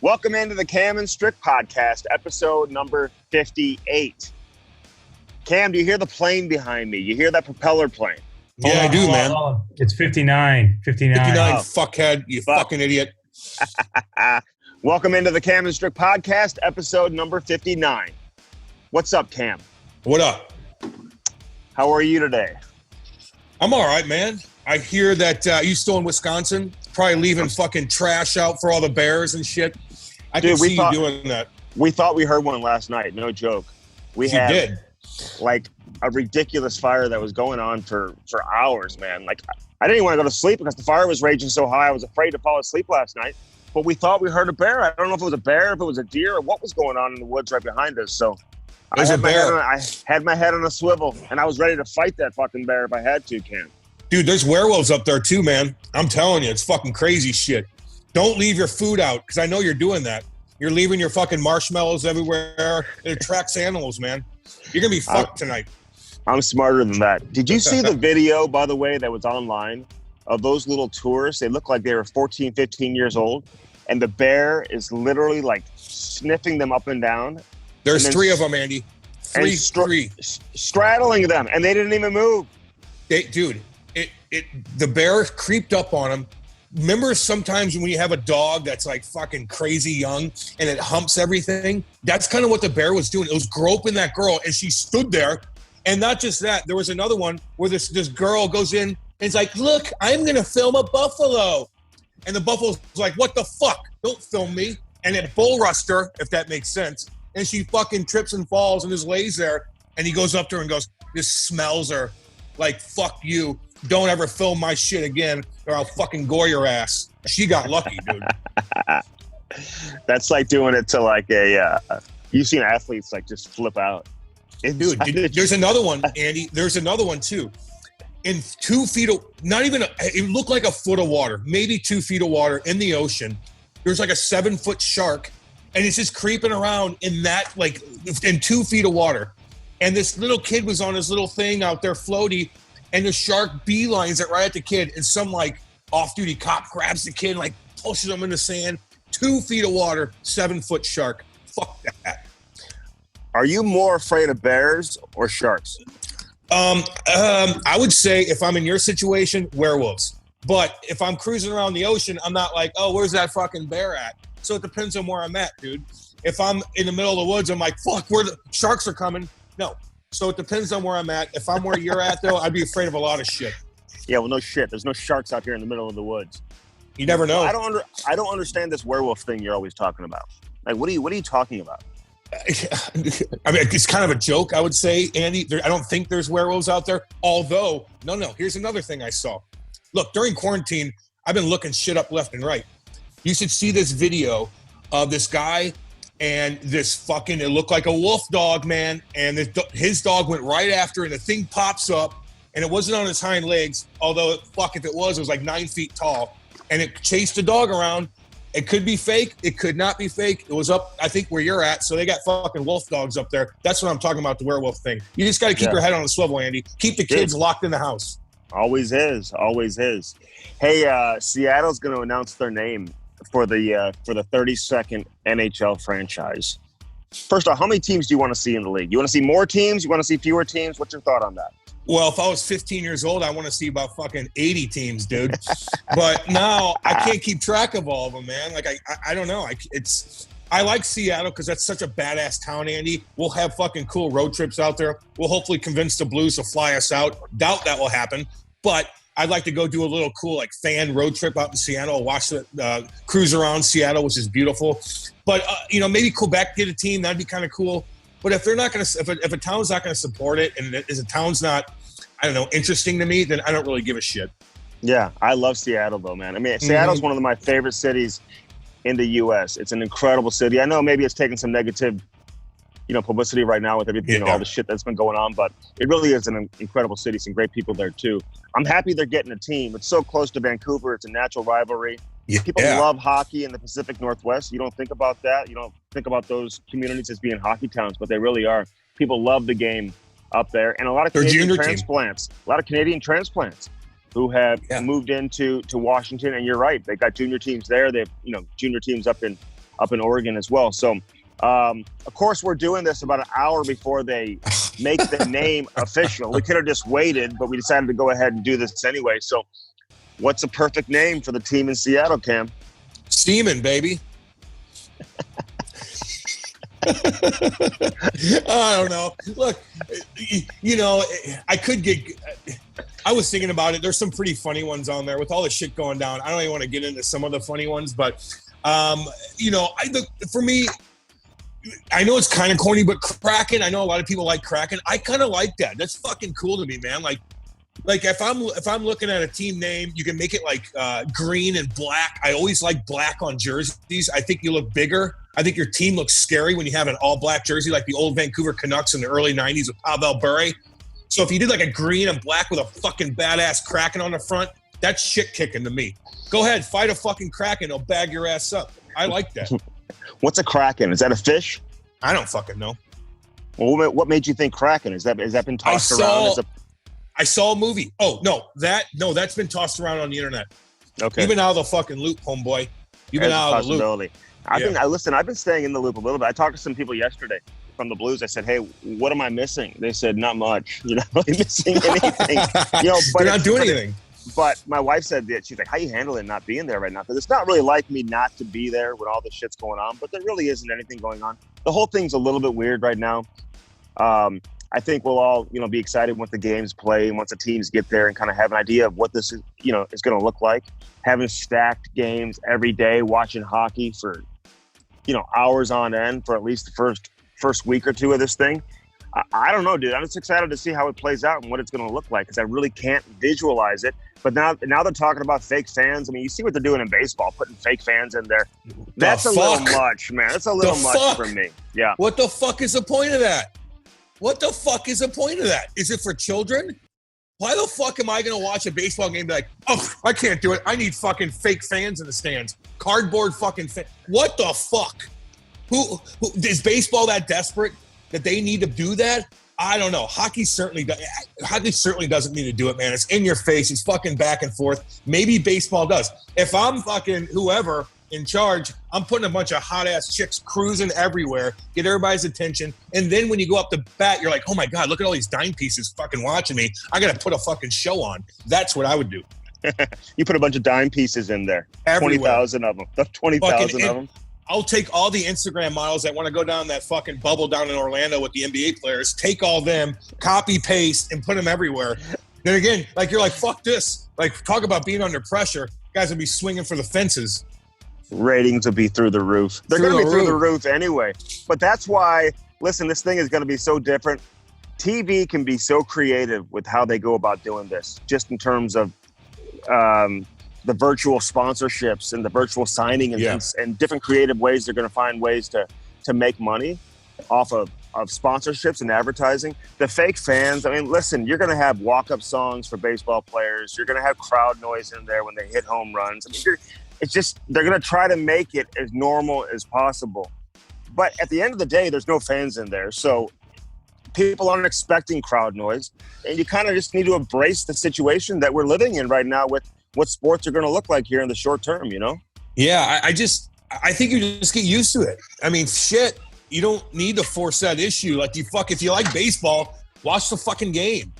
Welcome into the Cam and Strick Podcast, episode number 58. Cam, do you hear the plane behind me? You hear that propeller plane? Yeah, I do, man. It's 59. 59. 59, fuckhead, you fucking idiot. Welcome into the Cam and Strick Podcast, episode number 59. What's up, Cam? What up? How are you today? I'm all right, man. I hear that you still in Wisconsin, probably leaving fucking trash out for all the bears and shit. I can see you doing that. We thought we heard one last night, no joke. We had like a ridiculous fire that was going on for hours, man. Like, I didn't even want to go to sleep because the fire was raging so high. I was afraid to fall asleep last night. But we thought we heard a bear. I don't know if it was a bear, if it was a deer, or what was going on in the woods right behind us. So I had my head on a swivel, and I was ready to fight that fucking bear if I had to, Cam. Dude, there's werewolves up there too, man. I'm telling you, it's fucking crazy shit. Don't leave your food out, because I know you're doing that. You're leaving your fucking marshmallows everywhere. It attracts animals, man. You're going to be fucked tonight. I'm smarter than that. Did you see the video, by the way, that was online of those little tourists? They look like they were 14, 15 years old, and the bear is literally like sniffing them up and down. There's three of them, Andy. Three. Straddling them, and they didn't even move. The bear creeped up on him. Remember sometimes when you have a dog that's like fucking crazy young and it humps everything? That's kind of what the bear was doing. It was groping that girl, and she stood there. And not just that, there was another one where this girl goes in and is like, look, I'm going to film a buffalo. And the buffalo's like, what the fuck? Don't film me. And it bull rushed her, if that makes sense. And she fucking trips and falls and just lays there. And he goes up to her and goes, just smells her like, fuck you. Don't ever film my shit again or I'll fucking gore your ass. She got lucky, dude. That's like doing it to like you've seen athletes like just flip out. Dude, there's another one, Andy. There's another one too. In 2 feet of, it looked like a foot of water, maybe 2 feet of water in the ocean. There's like a 7-foot shark, and it's just creeping around in that, like, in 2 feet of water. And this little kid was on his little thing out there floaty, and the shark beelines it right at the kid, and some like off-duty cop grabs the kid and like pushes him in the sand. 2 feet of water, 7-foot shark. Fuck that. Are you more afraid of bears or sharks? I would say if I'm in your situation, werewolves. But if I'm cruising around the ocean, I'm not like, oh, where's that fucking bear at? So it depends on where I'm at, dude. If I'm in the middle of the woods, I'm like, fuck, where the sharks are coming. No. So it depends on where I'm at. If I'm where you're at, though, I'd be afraid of a lot of shit. Yeah, well, no shit. There's no sharks out here in the middle of the woods. You never know. I don't understand this werewolf thing you're always talking about. Like, what are you talking about? I mean, it's kind of a joke, I would say, Andy. I don't think there's werewolves out there. Although, no. Here's another thing I saw. Look, during quarantine, I've been looking shit up left and right. You should see this video of this guy and this fucking, it looked like a wolf dog, man. And his dog went right after, and the thing pops up, and it wasn't on his hind legs. Although, fuck, if it was like 9 feet tall. And it chased the dog around. It could be fake. It could not be fake. It was up, I think, where you're at. So they got fucking wolf dogs up there. That's what I'm talking about, the werewolf thing. You just got to keep your head on a swivel, Andy. Keep the kids locked in the house. Always is. Always is. Hey, Seattle's going to announce their name for the 32nd NHL franchise. First off, how many teams do you want to see in the league? You want to see more teams? You want to see fewer teams? What's your thought on that? Well, if I was 15 years old, I want to see about fucking 80 teams, dude. But now I can't keep track of all of them, man. Like, I don't know. I like Seattle because that's such a badass town, Andy. We'll have fucking cool road trips out there. We'll hopefully convince the Blues to fly us out. Doubt that will happen. But I'd like to go do a little cool, like, fan road trip out in Seattle, watch the cruise around Seattle, which is beautiful. But, maybe Quebec get a team. That'd be kind of cool. But if they're not going to, if a town's not going to support it, and if a town's not, I don't know, interesting to me, then I don't really give a shit. Yeah, I love Seattle, though, man. I mean, Seattle's one of my favorite cities in the U.S. It's an incredible city. I know maybe it's taking some negative, publicity right now with everything, all the shit that's been going on, but it really is an incredible city. Some great people there, too. I'm happy they're getting a team. It's so close to Vancouver. It's a natural rivalry. Yeah. People love hockey in the Pacific Northwest. You don't think about that. You don't think about those communities as being hockey towns, but they really are. People love the game up there. And a lot of Canadian transplants who have moved into Washington. And you're right. They got junior teams there. They have, junior teams up in up in Oregon as well. So, of course, we're doing this about an hour before they make the name official. We could have just waited, but we decided to go ahead and do this anyway. So what's a perfect name for the team in Seattle, Cam? Seaman, baby. I don't know. Look, you know, I was thinking about it. There's some pretty funny ones on there with all the shit going down. I don't even want to get into some of the funny ones, but, you know, for me, I know it's kind of corny, but Kraken, I know a lot of people like Kraken. I kind of like that. That's fucking cool to me, man. Like if I'm looking at a team name, you can make it like green and black. I always like black on jerseys. I think you look bigger. I think your team looks scary when you have an all-black jersey like the old Vancouver Canucks in the early 90s with Pavel Bure. So if you did like a green and black with a fucking badass Kraken on the front, that's shit kicking to me. Go ahead, fight a fucking Kraken. They'll bag your ass up. I like that. What's a Kraken? Is that a fish? I don't fucking know. Well, what made you think Kraken? Has that been tossed around? I saw a movie. Oh, that's been tossed around on the internet. Okay. You've been out of the fucking loop, homeboy. You've been out of the loop. I've been staying in the loop a little bit. I talked to some people yesterday from the Blues. I said, hey, what am I missing? They said, not much. You're not really missing anything. You know, but they're not doing anything. But my wife said that she's like, how you handling not being there right now? Because it's not really like me not to be there when all this shit's going on, but there really isn't anything going on. The whole thing's a little bit weird right now. I think we'll all, you know, be excited once the games play and once the teams get there and kind of have an idea of what this is, you know, is going to look like. Having stacked games every day, watching hockey for, you know, hours on end for at least the first week or two of this thing. I don't know, dude. I'm just excited to see how it plays out and what it's going to look like because I really can't visualize it. But now they're talking about fake fans. I mean, you see what they're doing in baseball, putting fake fans in there. That's a little much, man. That's a little much for me. Yeah. What the fuck is the point of that? What the fuck is the point of that? Is it for children? Why the fuck am I going to watch a baseball game and be like, oh, I can't do it. I need fucking fake fans in the stands. Cardboard fucking fans. What the fuck? Who is baseball that desperate that they need to do that? I don't know. Hockey certainly doesn't need to do it, man. It's in your face. It's fucking back and forth. Maybe baseball does. If I'm fucking whoever in charge, I'm putting a bunch of hot-ass chicks cruising everywhere, get everybody's attention, and then when you go up to bat, you're like, oh, my God, look at all these dime pieces fucking watching me. I got to put a fucking show on. That's what I would do. You put a bunch of dime pieces in there. Everywhere. 20,000 of them. 20,000 of them. I'll take all the Instagram models that want to go down that fucking bubble down in Orlando with the NBA players, take all them, copy, paste, and put them everywhere. Then again, like you're like, fuck this. Like, talk about being under pressure. Guys will be swinging for the fences. Ratings will be through the roof. They're going to be through the roof anyway. But that's why, listen, this thing is going to be so different. TV can be so creative with how they go about doing this, just in terms of the virtual sponsorships and the virtual signing and different creative ways they're going to find ways to make money off of sponsorships and advertising. The fake fans, I mean, listen, you're going to have walk-up songs for baseball players. You're going to have crowd noise in there when they hit home runs. I mean, it's just they're going to try to make it as normal as possible. But at the end of the day, there's no fans in there. So people aren't expecting crowd noise. And you kind of just need to embrace the situation that we're living in right now with what sports are going to look like here in the short term, you know? Yeah, I think you just get used to it. I mean, shit, you don't need to force that issue. Like, if you like baseball, watch the fucking game.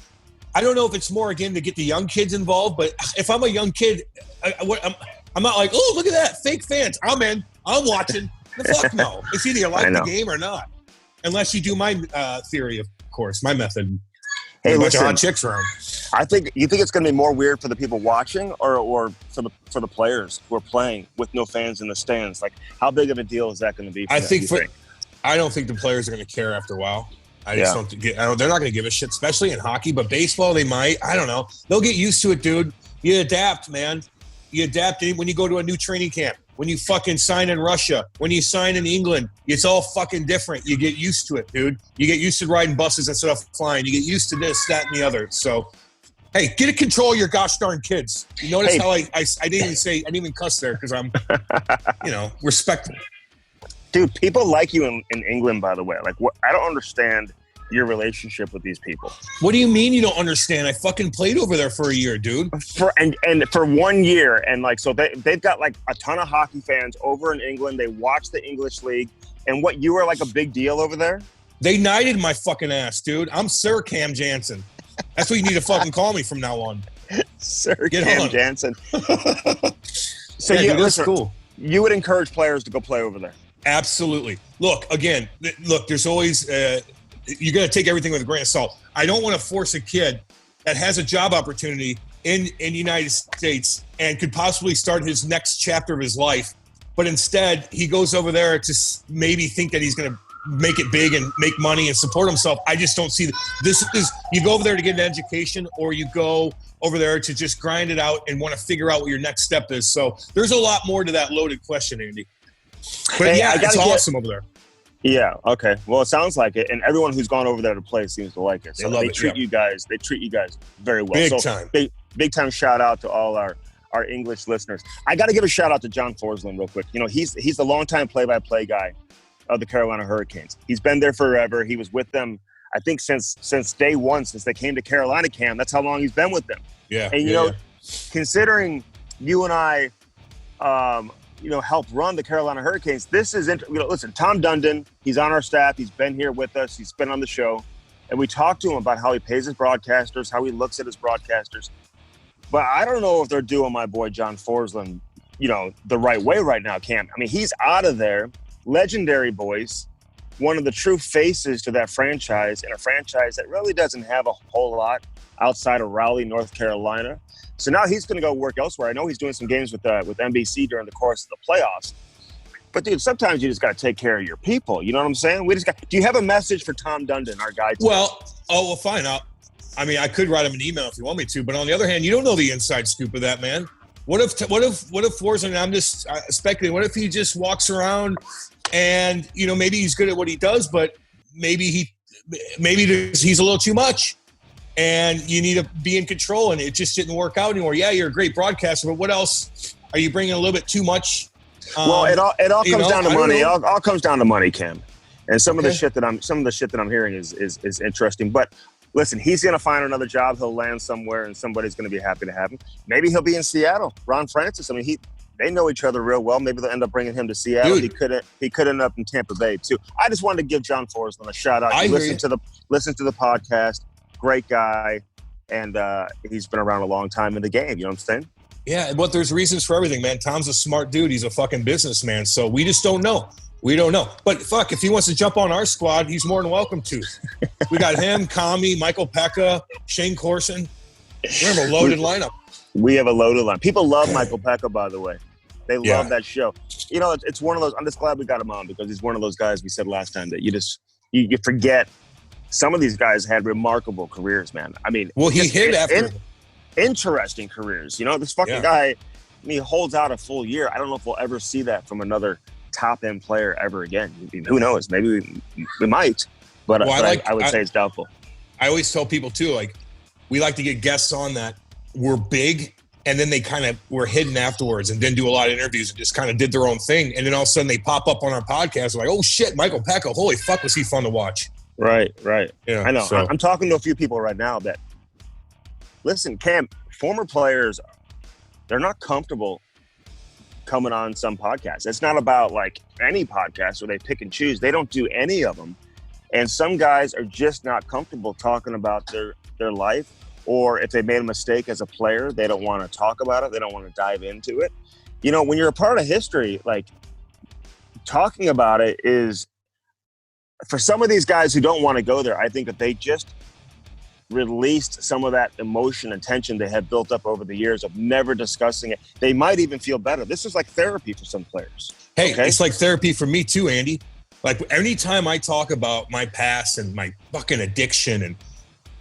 I don't know if it's more, again, to get the young kids involved, but if I'm a young kid, I'm not like, oh, look at that, fake fans. I'm in. I'm watching. The fuck no. It's either you like the game or not. Unless you do my theory, of course, my method. Hey, bunch listen, of hot chicks around. You think it's going to be more weird for the people watching or for the players who are playing with no fans in the stands? Like, how big of a deal is that going to be? I don't think the players are going to care after a while. They're not going to give a shit, especially in hockey. But baseball, they might. I don't know. They'll get used to it, dude. You adapt, man. You adapt when you go to a new training camp. When you fucking sign in Russia, when you sign in England, it's all fucking different. You get used to it, dude. You get used to riding buses instead of flying. You get used to this, that, and the other. So, hey, get a control of your gosh darn kids. You notice how I didn't even cuss there because I'm, respectful. Dude, people like you in England, by the way. Like, what I don't understand your relationship with these people. What do you mean you don't understand? I fucking played over there for a year, dude. For 1 year, and like so they've got like a ton of hockey fans over in England. They watch the English league, and what, you were like a big deal over there? They knighted my fucking ass, dude. I'm Sir Cam Jansen. That's what you need to fucking call me from now on. Sir Cam Jansen. So yeah, dude, that's cool. You would encourage players to go play over there? Absolutely. Look, there's always you got to take everything with a grain of salt. I don't want to force a kid that has a job opportunity in the United States and could possibly start his next chapter of his life, but instead he goes over there to maybe think that he's going to make it big and make money and support himself. I just don't see this. You go over there to get an education, or you go over there to just grind it out and want to figure out what your next step is. So there's a lot more to that loaded question, Andy. But hey, yeah, it's awesome over there. Yeah. Okay. Well, it sounds like it, and everyone who's gone over there to play seems to like it. So they treat you guys. They treat you guys very well. Big time. Big time shout out to all our English listeners. I got to give a shout out to John Forsland real quick. You know, he's the longtime play-by-play guy of the Carolina Hurricanes. He's been there forever. He was with them, I think, since day one, since they came to Carolina, Cam. That's how long he's been with them. Yeah. And you know, considering you and I, helped run the Carolina Hurricanes, this is listen, Tom Dundon, he's on our staff. He's been here with us. He's been on the show. And we talked to him about how he pays his broadcasters, how he looks at his broadcasters. But I don't know if they're doing my boy John Forsland, the right way right now, Cam. I mean, he's out of there. Legendary voice, one of the true faces to that franchise, and a franchise that really doesn't have a whole lot outside of Raleigh, North Carolina. So now he's going to go work elsewhere. I know he's doing some games with NBC during the course of the playoffs. But, dude, sometimes you just got to take care of your people. You know what I'm saying? Do you have a message for Tom Dundon, our guy? Well, fine. I could write him an email if you want me to. But on the other hand, you don't know the inside scoop of that, man. What if Forsland, I'm just speculating, what if he just walks around and, maybe he's good at what he does, but maybe he's a little too much and you need to be in control and it just didn't work out anymore. Yeah, you're a great broadcaster, but what else? Are you bringing a little bit too much? Well, it all comes down to money. It all comes down to money, Cam. And some of the shit that I'm hearing is interesting, but listen, he's going to find another job. He'll land somewhere, and somebody's going to be happy to have him. Maybe he'll be in Seattle. Ron Francis. I mean, they know each other real well. Maybe they'll end up bringing him to Seattle. Dude. He could end up in Tampa Bay too. I just wanted to give John Forsland a shout out. Listen to the podcast. Great guy, and he's been around a long time in the game. You know what I'm saying? Yeah, but there's reasons for everything, man. Tom's a smart dude. He's a fucking businessman. So we just don't know. We don't know. But fuck, if he wants to jump on our squad, he's more than welcome to. We got him, Kami, Michael Pekka, Shane Corson. We have a loaded lineup. We have a loaded lineup. People love Michael Pekka, by the way. They love that show. It's one of those. I'm just glad we got him on because he's one of those guys we said last time that you forget. Some of these guys had remarkable careers, man. I mean, well, he hit after interesting careers. This fucking guy, he holds out a full year. I don't know if we'll ever see that from another top-end player ever again. I mean, who knows? Maybe we might, but, I would say it's doubtful. I always tell people, too, we like to get guests on that were big, and then they kind of were hidden afterwards and didn't do a lot of interviews and just kind of did their own thing. And then all of a sudden they pop up on our podcast like, oh, shit, Michael Pekka, holy fuck, was he fun to watch. Right. Yeah, I know. So. I'm talking to a few people right now that, listen, Cam, former players, they're not comfortable coming on some podcasts. It's not about any podcast where they pick and choose. They don't do any of them. And some guys are just not comfortable talking about their life, or if they made a mistake as a player, they don't want to talk about it. They don't want to dive into it. When you're a part of history, talking about it is, for some of these guys who don't want to go there, I think that they just released some of that emotion and tension they had built up over the years of never discussing it. They might even feel better. This is like therapy for some players. Hey, It's like therapy for me too, Andy. Anytime I talk about my past and my fucking addiction and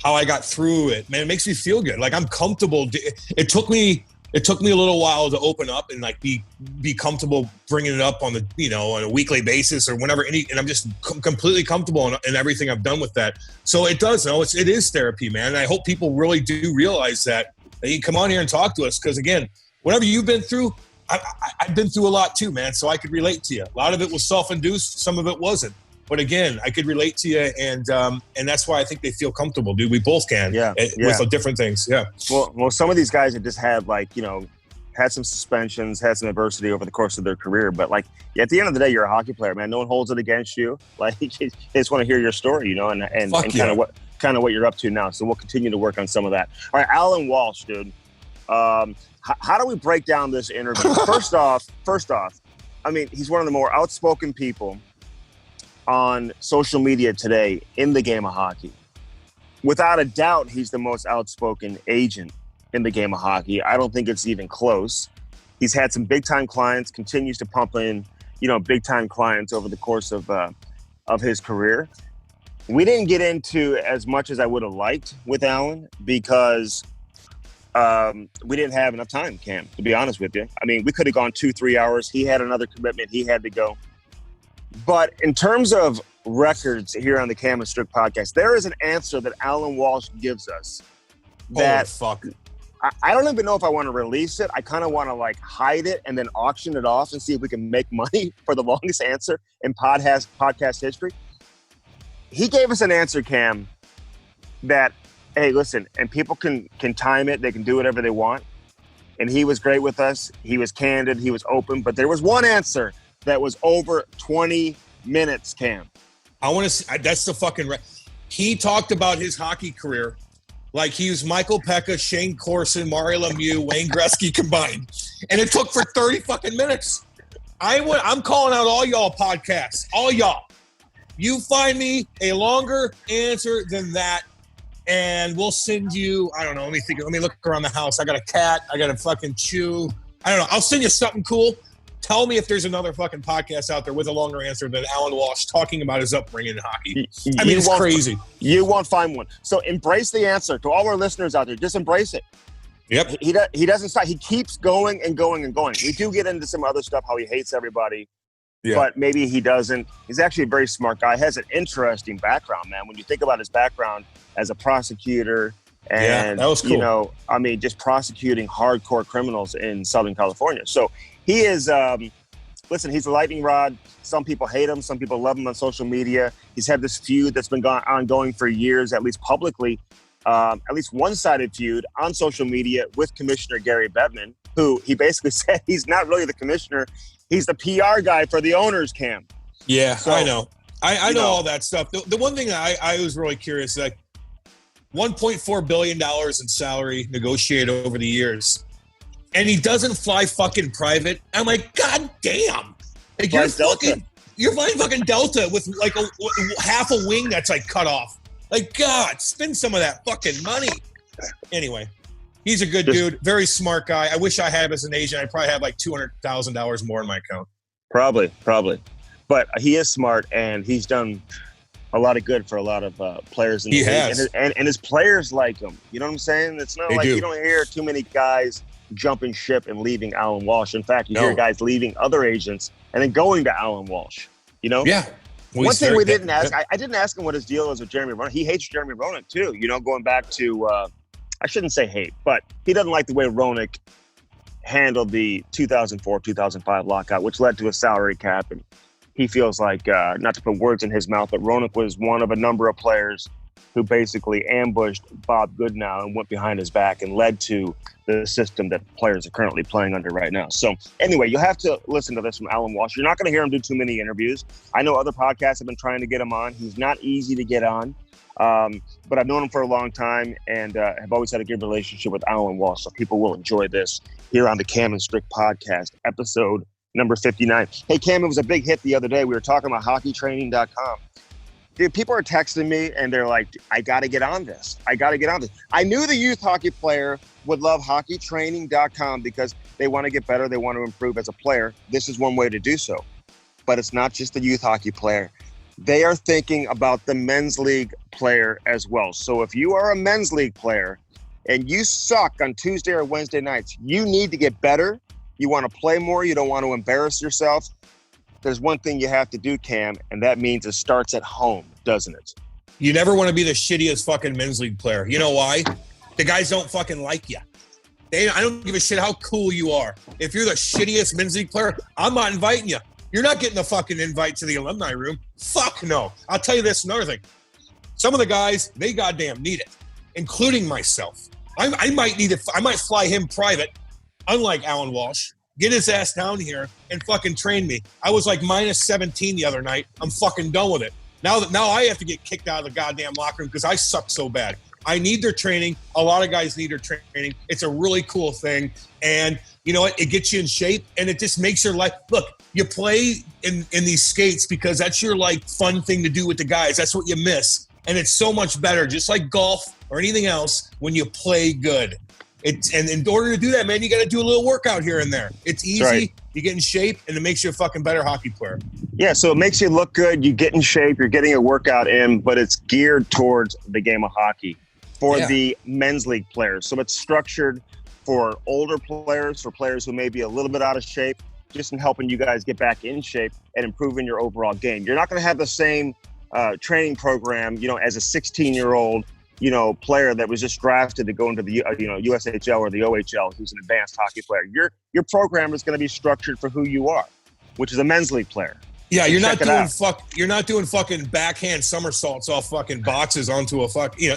how I got through it, man, it makes me feel good. I'm comfortable. It took me a little while to open up and be comfortable bringing it up on on a weekly basis or whenever. And I'm just completely comfortable in everything I've done with that. So it does. It is therapy, man. And I hope people really do realize that you can come on here and talk to us. Because again, whatever you've been through, I've been through a lot too, man. So I could relate to you. A lot of it was self-induced. Some of it wasn't. But again, I could relate to you, and that's why I think they feel comfortable, dude. We both can, with different things, yeah. Well, some of these guys have just had had some suspensions, had some adversity over the course of their career. But at the end of the day, you're a hockey player, man. No one holds it against you. They just want to hear your story, and kind of what you're up to now. So we'll continue to work on some of that. All right, Allan Walsh, dude. How do we break down this interview? First off, I mean, he's one of the more outspoken people on social media today in the game of hockey. Without a doubt, he's the most outspoken agent in the game of hockey. I don't think it's even close. He's had some big-time clients, continues to pump in, big-time clients over the course of his career. We didn't get into as much as I would have liked with Allan because we didn't have enough time, Cam, to be honest with you. I mean, we could have gone 2-3 hours. He had another commitment. He had to go. But in terms of records here on the Cam and Strick podcast, there is an answer that Allan Walsh gives us that I don't even know if I want to release it. I kind of want to hide it and then auction it off and see if we can make money for the longest answer in podcast history. He gave us an answer, Cam, that, hey, listen, and people can time it. They can do whatever they want. And he was great with us. He was candid. He was open. But there was one answer that was over 20 minutes, Cam. I want to see. That's the fucking he talked about his hockey career like he was Michael Pekka, Shane Corson, Mario Lemieux, Wayne Gretzky combined. And it took for 30 fucking minutes. I'm calling out all y'all podcasts. All y'all. You find me a longer answer than that, and we'll send you, I don't know, let me look around the house. I got a cat. I got a fucking chew. I don't know. I'll send you something cool. Tell me if there's another fucking podcast out there with a longer answer than Allan Walsh talking about his upbringing in hockey. I mean, it's crazy. You won't find one. So embrace the answer. To all our listeners out there, just embrace it. Yep. He doesn't stop. He keeps going and going and going. We do get into some other stuff, how he hates everybody. Yeah. But maybe he doesn't. He's actually a very smart guy. Has an interesting background, man. When you think about his background as a prosecutor and, that was cool. Just prosecuting hardcore criminals in Southern California. So he is, he's a lightning rod. Some people hate him. Some people love him on social media. He's had this feud that's been ongoing for years, at least publicly, at least one-sided feud on social media with Commissioner Gary Bettman, who he basically said he's not really the commissioner. He's the PR guy for the owners, Cam. Yeah, so, I know. I know all that stuff. The one thing I was really curious, $1.4 billion in salary negotiated over the years, and he doesn't fly fucking private. I'm like, God damn. You're flying fucking Delta with half a wing that's cut off. God, spend some of that fucking money. Anyway. He's a good dude, very smart guy. I wish I had him as an agent. I'd probably have $200,000 more in my account. Probably. But he is smart, and he's done a lot of good for a lot of players in the league. And his players like him. You know what I'm saying? It's not you don't hear too many guys jumping ship and leaving Allan Walsh. In fact, you hear guys leaving other agents and then going to Allan Walsh. Yeah. One thing we didn't ask, I didn't ask him what his deal is with Jeremy Roenick. He hates Jeremy Roenick, too. Going back to I shouldn't say hate, but he doesn't like the way Roenick handled the 2004-2005 lockout, which led to a salary cap. And he feels like, not to put words in his mouth, but Roenick was one of a number of players who basically ambushed Bob Goodnow and went behind his back and led to the system that players are currently playing under right now. So anyway, you'll have to listen to this from Allan Walsh. You're not going to hear him do too many interviews. I know other podcasts have been trying to get him on. He's not easy to get on. But I've known him for a long time and have always had a good relationship with Allan Walsh, so people will enjoy this here on the Cam and Strick Podcast, episode number 59. Hey, Cam, it was a big hit the other day. We were talking about hockeytraining.com. Dude, people are texting me, and they're like, I got to get on this. I knew the youth hockey player would love hockeytraining.com because they want to get better. They want to improve as a player. This is one way to do so. But it's not just the youth hockey player. They are thinking about the men's league player as well. So if you are a men's league player and you suck on Tuesday or Wednesday nights, you need to get better. You want to play more. You don't want to embarrass yourself. There's one thing you have to do, Cam, and that means it starts at home, doesn't it? You never want to be the shittiest fucking men's league player. You know why? The guys don't fucking like you. I don't give a shit how cool you are. If you're the shittiest men's league player, I'm not inviting you. You're not getting a fucking invite to the alumni room. Fuck no. I'll tell you this, another thing. Some of the guys, they goddamn need it, including myself. I might fly him private, unlike Allan Walsh. Get his ass down here and fucking train me. I was like minus 17 the other night. I'm fucking done with it. Now I have to get kicked out of the goddamn locker room because I suck so bad. I need their training. A lot of guys need their training. It's a really cool thing. And you know what? It gets you in shape and it just makes your life. Look, you play in these skates because that's your like fun thing to do with the guys. That's what you miss. And it's so much better, just like golf or anything else, when you play good. And in order to do that, man, you got to do a little workout here and there. It's easy. Right. You get in shape, and it makes you a fucking better hockey player. Yeah, so it makes you look good. You get in shape. You're getting a workout in, but it's geared towards the game of hockey for the men's league players. So it's structured for older players, for players who may be a little bit out of shape, just in helping you guys get back in shape and improving your overall game. You're not going to have the same training program, as a 16-year-old, player that was just drafted to go into the, USHL or the OHL, who's an advanced hockey player. Your program is going to be structured for who you are, which is a men's league player. Yeah, you're not doing fucking backhand somersaults off fucking boxes onto a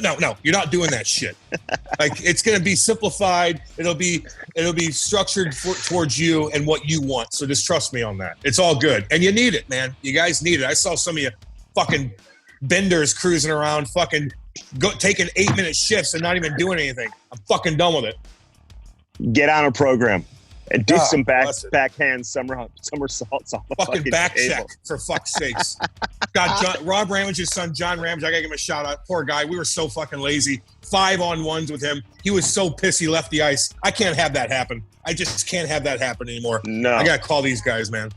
no, you're not doing that shit. Like, it's going to be simplified. It'll be structured towards you and what you want. So just trust me on that. It's all good. And you need it, man. You guys need it. I saw some of you fucking benders cruising around fucking taking 8-minute shifts and not even doing anything. I'm fucking done with it. Get on a program and do some backhand somersaults off the fucking back table. check, for fuck's sakes. God, Rob Ramage's son, John Ramage, I gotta give him a shout out. Poor guy. We were so fucking lazy. 5-on-1s with him. He was so pissed he left the ice. I can't have that happen. I just can't have that happen anymore. No. I gotta call these guys, man.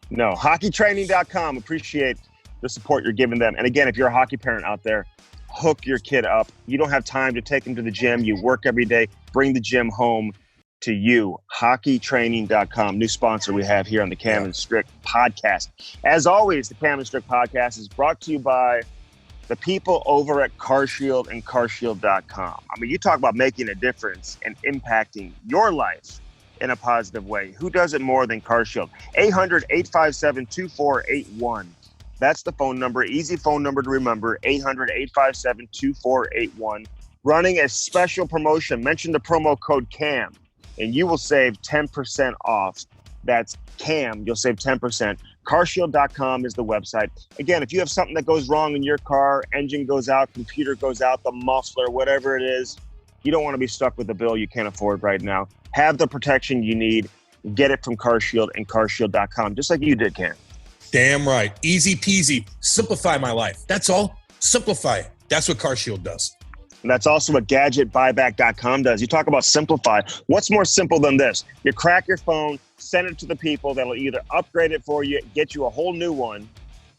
No. Hockeytraining.com. Appreciate the support you're giving them. And again, if you're a hockey parent out there, hook your kid up. You don't have time to take him to the gym. You work every day. Bring the gym home to you. Hockeytraining.com, new sponsor we have here on the Cam and Strick Podcast. As always, the Cam and Strick Podcast is brought to you by the people over at CarShield and CarShield.com. I mean, you talk about making a difference and impacting your life in a positive way. Who does it more than CarShield? 800-857-2481. That's the phone number. Easy phone number to remember, 800-857-2481. Running a special promotion. Mention the promo code CAM, and you will save 10% off. That's CAM. You'll save 10%. CarShield.com is the website. Again, if you have something that goes wrong in your car, engine goes out, computer goes out, the muffler, whatever it is, you don't want to be stuck with a bill you can't afford right now. Have the protection you need. Get it from CarShield and CarShield.com, just like you did, Cam. Damn right. Easy peasy. Simplify my life. That's all. Simplify it. That's what CarShield does. And that's also what GadgetBuyback.com does. You talk about simplify. What's more simple than this? You crack your phone, send it to the people that'll either upgrade it for you, get you a whole new one,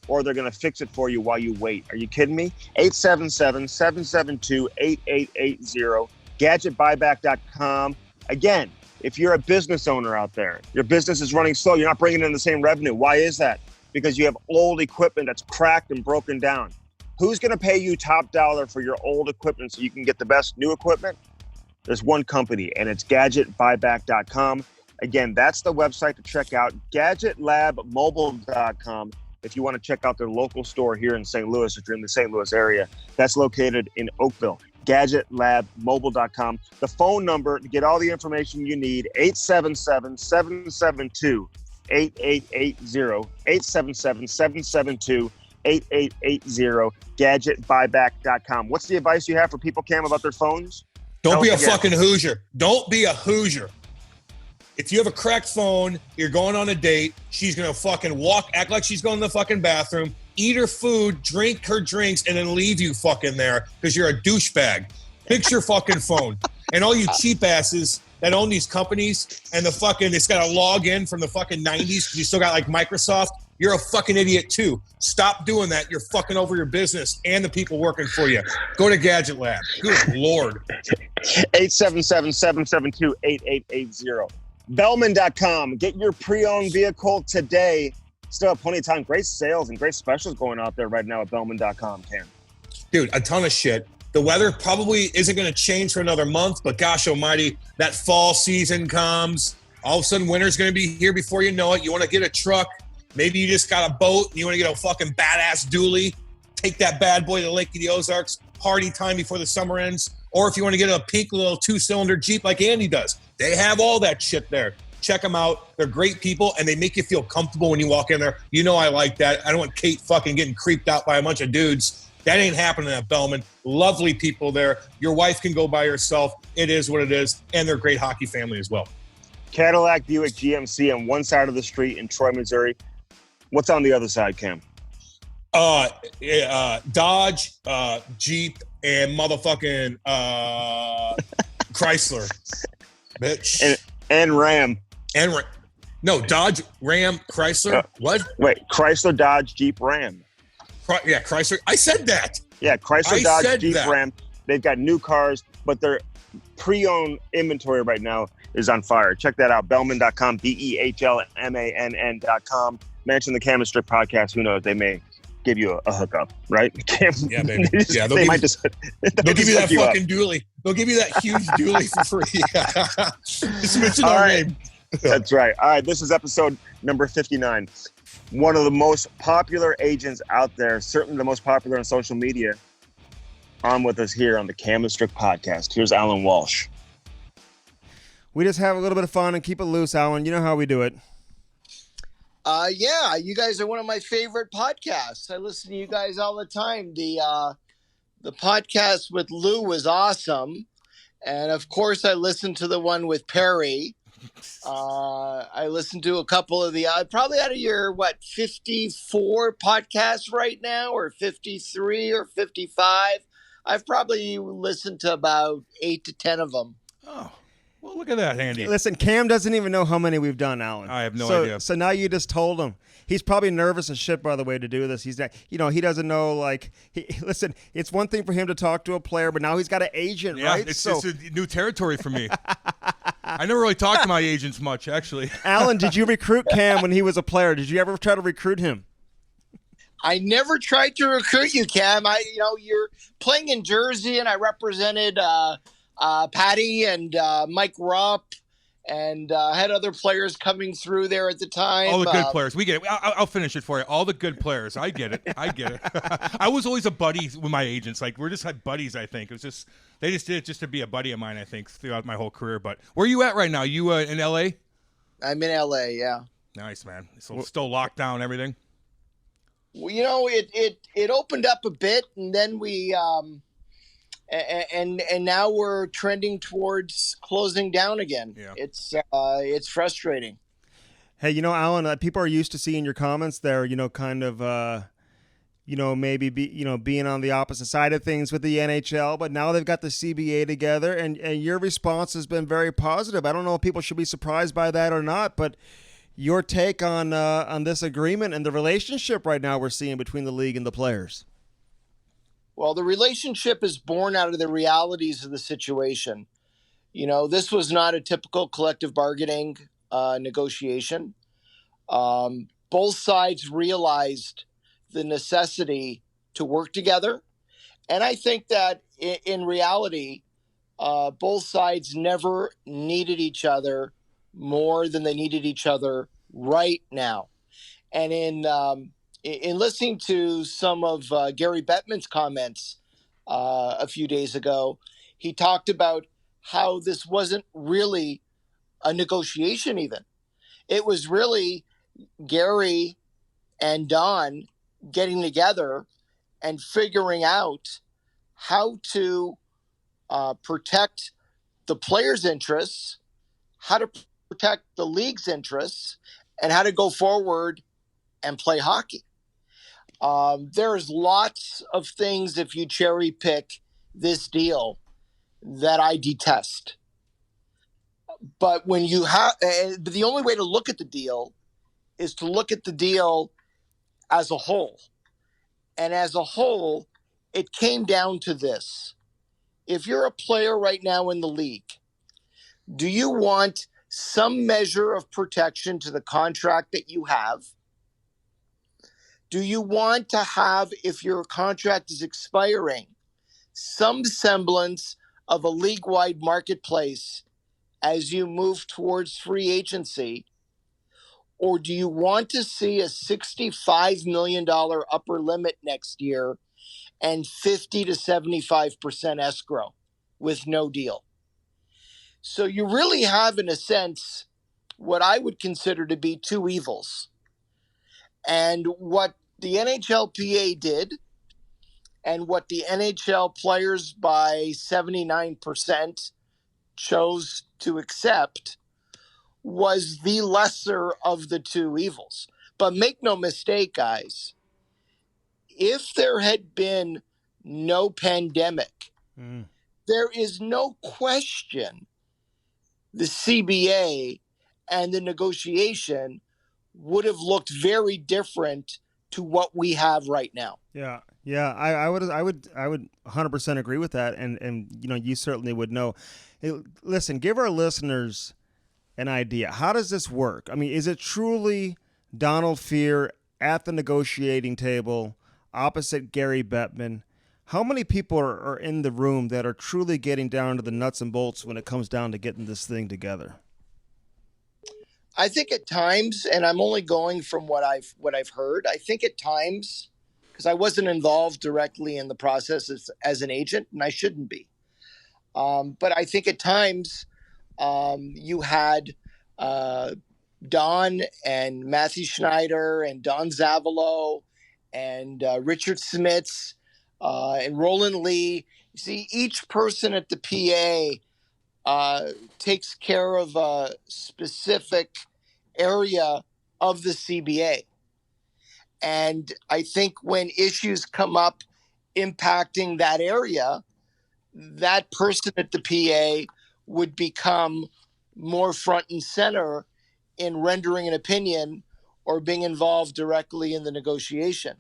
or they're going to fix it for you while you wait. Are you kidding me? 877-772-8880. GadgetBuyback.com. Again, if you're a business owner out there, your business is running slow, you're not bringing in the same revenue. Why is that? Because you have old equipment that's cracked and broken down. Who's going to pay you top dollar for your old equipment so you can get the best new equipment? There's one company, and it's GadgetBuyback.com. Again, that's the website to check out, GadgetLabMobile.com. If you want to check out their local store here in St. Louis, if you're in the St. Louis area, that's located in Oakville. GadgetLabMobile.com. The phone number to get all the information you need, 877-772-8880. 877-772-8880. GadgetBuyback.com. What's the advice you have for people, Cam, about their phones? Don't be a fucking Hoosier. Don't be a Hoosier. If you have a cracked phone, you're going on a date, she's going to fucking act like she's going to the fucking bathroom, eat her food, drink her drinks, and then leave you fucking there because you're a douchebag. Fix your fucking phone. And all you cheap asses that own these companies and it's got to log in from the fucking 90s because you still got like Microsoft, you're a fucking idiot too. Stop doing that. You're fucking over your business and the people working for you. Go to Gadget Lab. Good Lord. 877-772-8880. Bellman.com. Get your pre-owned vehicle today. Still have plenty of time. Great sales and great specials going out there right now at Bellman.com, Cam. Dude, a ton of shit. The weather probably isn't going to change for another month, but gosh almighty, that fall season comes. All of a sudden, winter's going to be here before you know it. You want to get a truck, Maybe you just got a boat and you want to get a fucking badass dually. Take that bad boy to Lake of the Ozarks. Party time before the summer ends. Or if you want to get a pink little 2-cylinder Jeep like Andy does. They have all that shit there. Check them out. They're great people, and they make you feel comfortable when you walk in there. You know I like that. I don't want Kate fucking getting creeped out by a bunch of dudes. That ain't happening at Bellman. Lovely people there. Your wife can go by herself. It is what it is, and they're a great hockey family as well. Cadillac, Buick, GMC on one side of the street in Troy, Missouri. What's on the other side, Cam? Dodge, Jeep, and motherfucking Chrysler, bitch. And Ram. No, Dodge, Ram, Chrysler. What? Wait, Chrysler, Dodge, Jeep, Ram. Yeah, Chrysler. I said that. Yeah, Chrysler, Dodge, Jeep, Ram. They've got new cars, but their pre-owned inventory right now is on fire. Check that out. Bellman.com, BEHLMANN.com. Mention the Cam and Strick Podcast. Who knows? They may give you a hookup, right? Cam, yeah, baby. Yeah, they'll give you that fucking dually. They'll give you that huge dually for free. Just mention our name. That's right. All right, this is episode number 59. One of the most popular agents out there, certainly the most popular on social media, on with us here on the Cam and Strick Podcast. Here's Allan Walsh. We just have a little bit of fun and keep it loose, Allan. You know how we do it. Yeah, you guys are one of my favorite podcasts. I listen to you guys all the time. The podcast with Lou was awesome. And of course, I listened to the one with Perry. I listened to a couple of the, probably out of your, 54 podcasts right now, or 53 or 55. I've probably listened to about 8 to 10 of them. Oh. Well, look at that, Andy. Listen, Cam doesn't even know how many we've done, Allan. I have no idea. So now you just told him. He's probably nervous as shit, by the way, to do this. He's not, he doesn't know, listen, it's one thing for him to talk to a player, but now he's got an agent, right? It's a new territory for me. I never really talked to my agents much, actually. Allan, did you recruit Cam when he was a player? Did you ever try to recruit him? I never tried to recruit you, Cam. You're playing in Jersey, and I represented Patty and Mike Rupp, and had other players coming through there at the time. All the good players. We get it. I'll finish it for you. All the good players. I get it. I was always a buddy with my agents. We're just like buddies, I think. It was just, they just did it just to be a buddy of mine, I think, throughout my whole career. But where are you at right now? You in L.A.? I'm in L.A., yeah. Nice, man. So still locked down everything? Well, it opened up a bit, and then we and now we're trending towards closing down again. Yeah. It's frustrating. Hey, Allan, people are used to seeing your comments there, kind of maybe being on the opposite side of things with the NHL, but now they've got the CBA together, and your response has been very positive. I don't know if people should be surprised by that or not, but your take on this agreement and the relationship right now we're seeing between the league and the players. Well, the relationship is born out of the realities of the situation. This was not a typical collective bargaining negotiation. Both sides realized the necessity to work together. And I think that in reality, both sides never needed each other more than they needed each other right now. And in listening to some of Gary Bettman's comments a few days ago, he talked about how this wasn't really a negotiation even. It was really Gary and Don getting together and figuring out how to protect the players' interests, how to protect the league's interests, and how to go forward and play hockey. There's lots of things, if you cherry pick this deal, that I detest. But when you have, but the only way to look at the deal is to look at the deal as a whole. And as a whole, it came down to this. If you're a player right now in the league, do you want some measure of protection to the contract that you have? Do you want to have, if your contract is expiring, some semblance of a league-wide marketplace as you move towards free agency? Or do you want to see a $65 million upper limit next year and 50 to 75% escrow with no deal? So you really have, in a sense, what I would consider to be two evils. And what the NHLPA did and what the NHL players by 79% chose to accept was the lesser of the two evils. But make no mistake, guys, if there had been no pandemic, there is no question the CBA and the negotiation would have looked very different to what we have right now. Yeah. I would 100% agree with that, and you certainly would know. Hey, listen, give our listeners an idea. How does this work? I mean, is it truly Donald Fehr at the negotiating table opposite Gary Bettman? How many people are in the room that are truly getting down to the nuts and bolts when it comes down to getting this thing together? I think at times, and I'm only going from what I've heard, I think at times, because I wasn't involved directly in the process as an agent, and I shouldn't be. But I think at times you had Don and Matthew Schneider and Don Zavalo and Richard Smits and Roland Lee. You see, each person at the PA takes care of a specific area of the CBA. And I think when issues come up impacting that area, that person at the PA would become more front and center in rendering an opinion or being involved directly in the negotiation.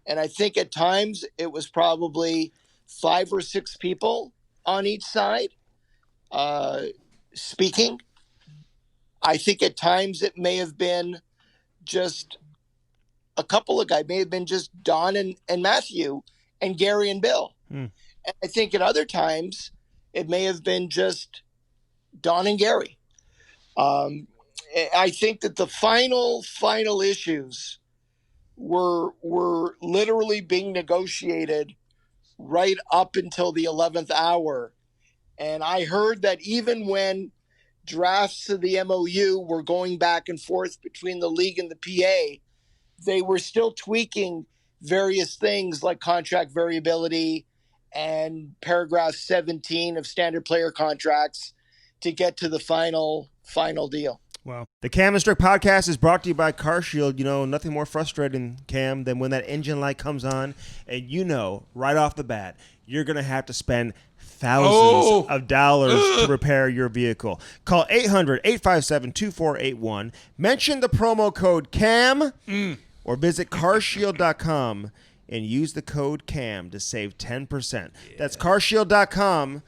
And I think at times it was probably 5 or 6 people on each side speaking. I think at times it may have been just a couple of guys, may have been just Don and Matthew and Gary and Bill. And I think at other times it may have been just Don and Gary. I think that the final issues were literally being negotiated right up until the 11th hour. And I heard that even when drafts of the MOU were going back and forth between the league and the PA, they were still tweaking various things like contract variability and paragraph 17 of standard player contracts to get to the final deal. Wow. The Cam and Strick Podcast is brought to you by CarShield. Nothing more frustrating, Cam, than when that engine light comes on and right off the bat, you're going to have to spend thousands of dollars to repair your vehicle. Call 800-857-2481. Mention the promo code CAM or visit carshield.com and use the code CAM to save 10%. Yeah. That's carshield.com.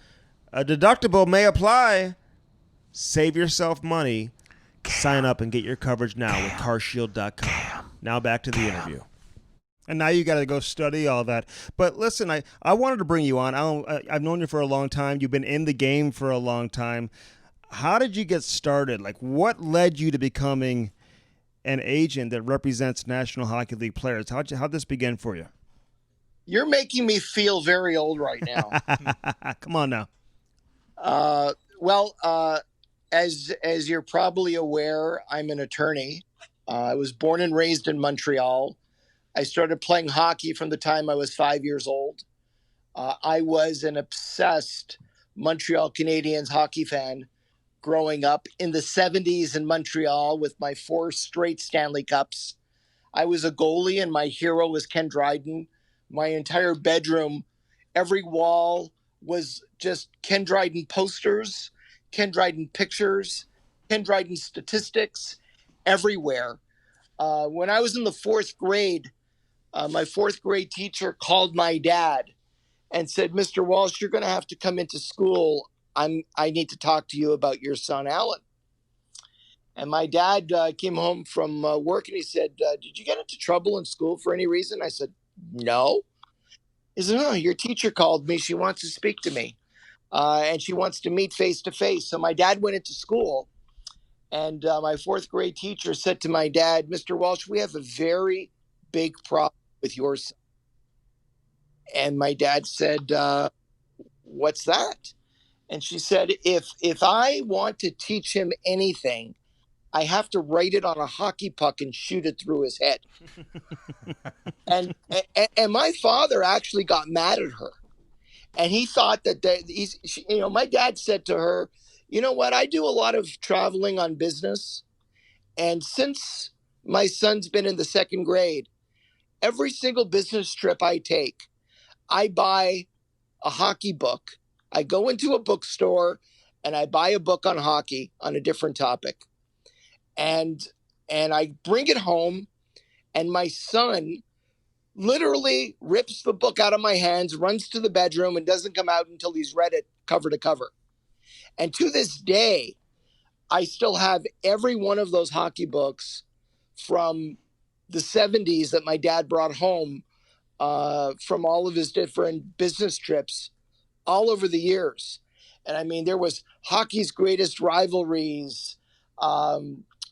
A deductible may apply. Save yourself money. Sign up and get your coverage now with carshield.com. Now back to the interview. And now you got to go study all that. But listen, I wanted to bring you on. I've known you for a long time. You've been in the game for a long time. How did you get started? Like, what led you to becoming an agent that represents National Hockey League players? How'd this begin for you? You're making me feel very old right now. Come on now. As you're probably aware, I'm an attorney. I was born and raised in Montreal. I started playing hockey from the time I was 5 years old. I was an obsessed Montreal Canadiens hockey fan growing up in the 70s in Montreal with my 4 straight Stanley Cups. I was a goalie and my hero was Ken Dryden. My entire bedroom, every wall was just Ken Dryden posters, Ken Dryden pictures, Ken Dryden statistics everywhere. When I was in the 4th grade, my 4th grade teacher called my dad and said, "Mr. Walsh, you're going to have to come into school. I need to talk to you about your son, Allan." And my dad came home from work and he said, "Did you get into trouble in school for any reason?" I said, "No." He said, "Oh, your teacher called me. She wants to speak to me. And she wants to meet face to face." So my dad went into school And my fourth grade teacher said to my dad, Mr. Walsh, we have a very big problem with your son. And my dad said, what's that? And she said, if I want to teach him anything, I have to write it on a hockey puck and shoot it through his head. and my father actually got mad at her. And he thought that my dad said to her, you know what? I do a lot of traveling on business. And since my son's been in the second grade, every single business trip I take, I buy a hockey book. I go into a bookstore and I buy a book on hockey on a different topic. And I bring it home, and my son literally rips the book out of my hands, runs to the bedroom, and doesn't come out until he's read it cover to cover. And to this day, I still have every one of those hockey books from the 70s that my dad brought home from all of his different business trips all over the years. And I mean, there was Hockey's Greatest Rivalries.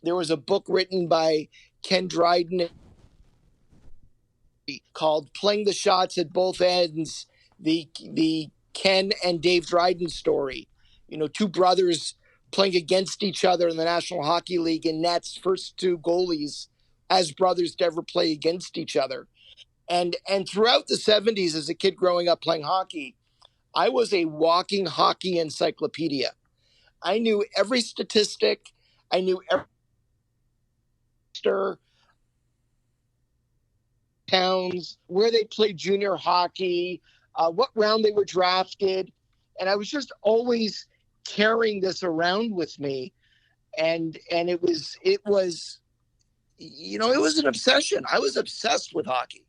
There was a book written by Ken Dryden called Playing the Shots at Both Ends, the Ken and Dave Dryden story. You know, two brothers playing against each other in the National Hockey League in nets, first two goalies as brothers to ever play against each other. And throughout the 70s, as a kid growing up playing hockey, I was a walking hockey encyclopedia. I knew every statistic. I knew every towns, where they played junior hockey, what round they were drafted. And I was just always carrying this around with me. And it was, you know, it was an obsession. I was obsessed with hockey.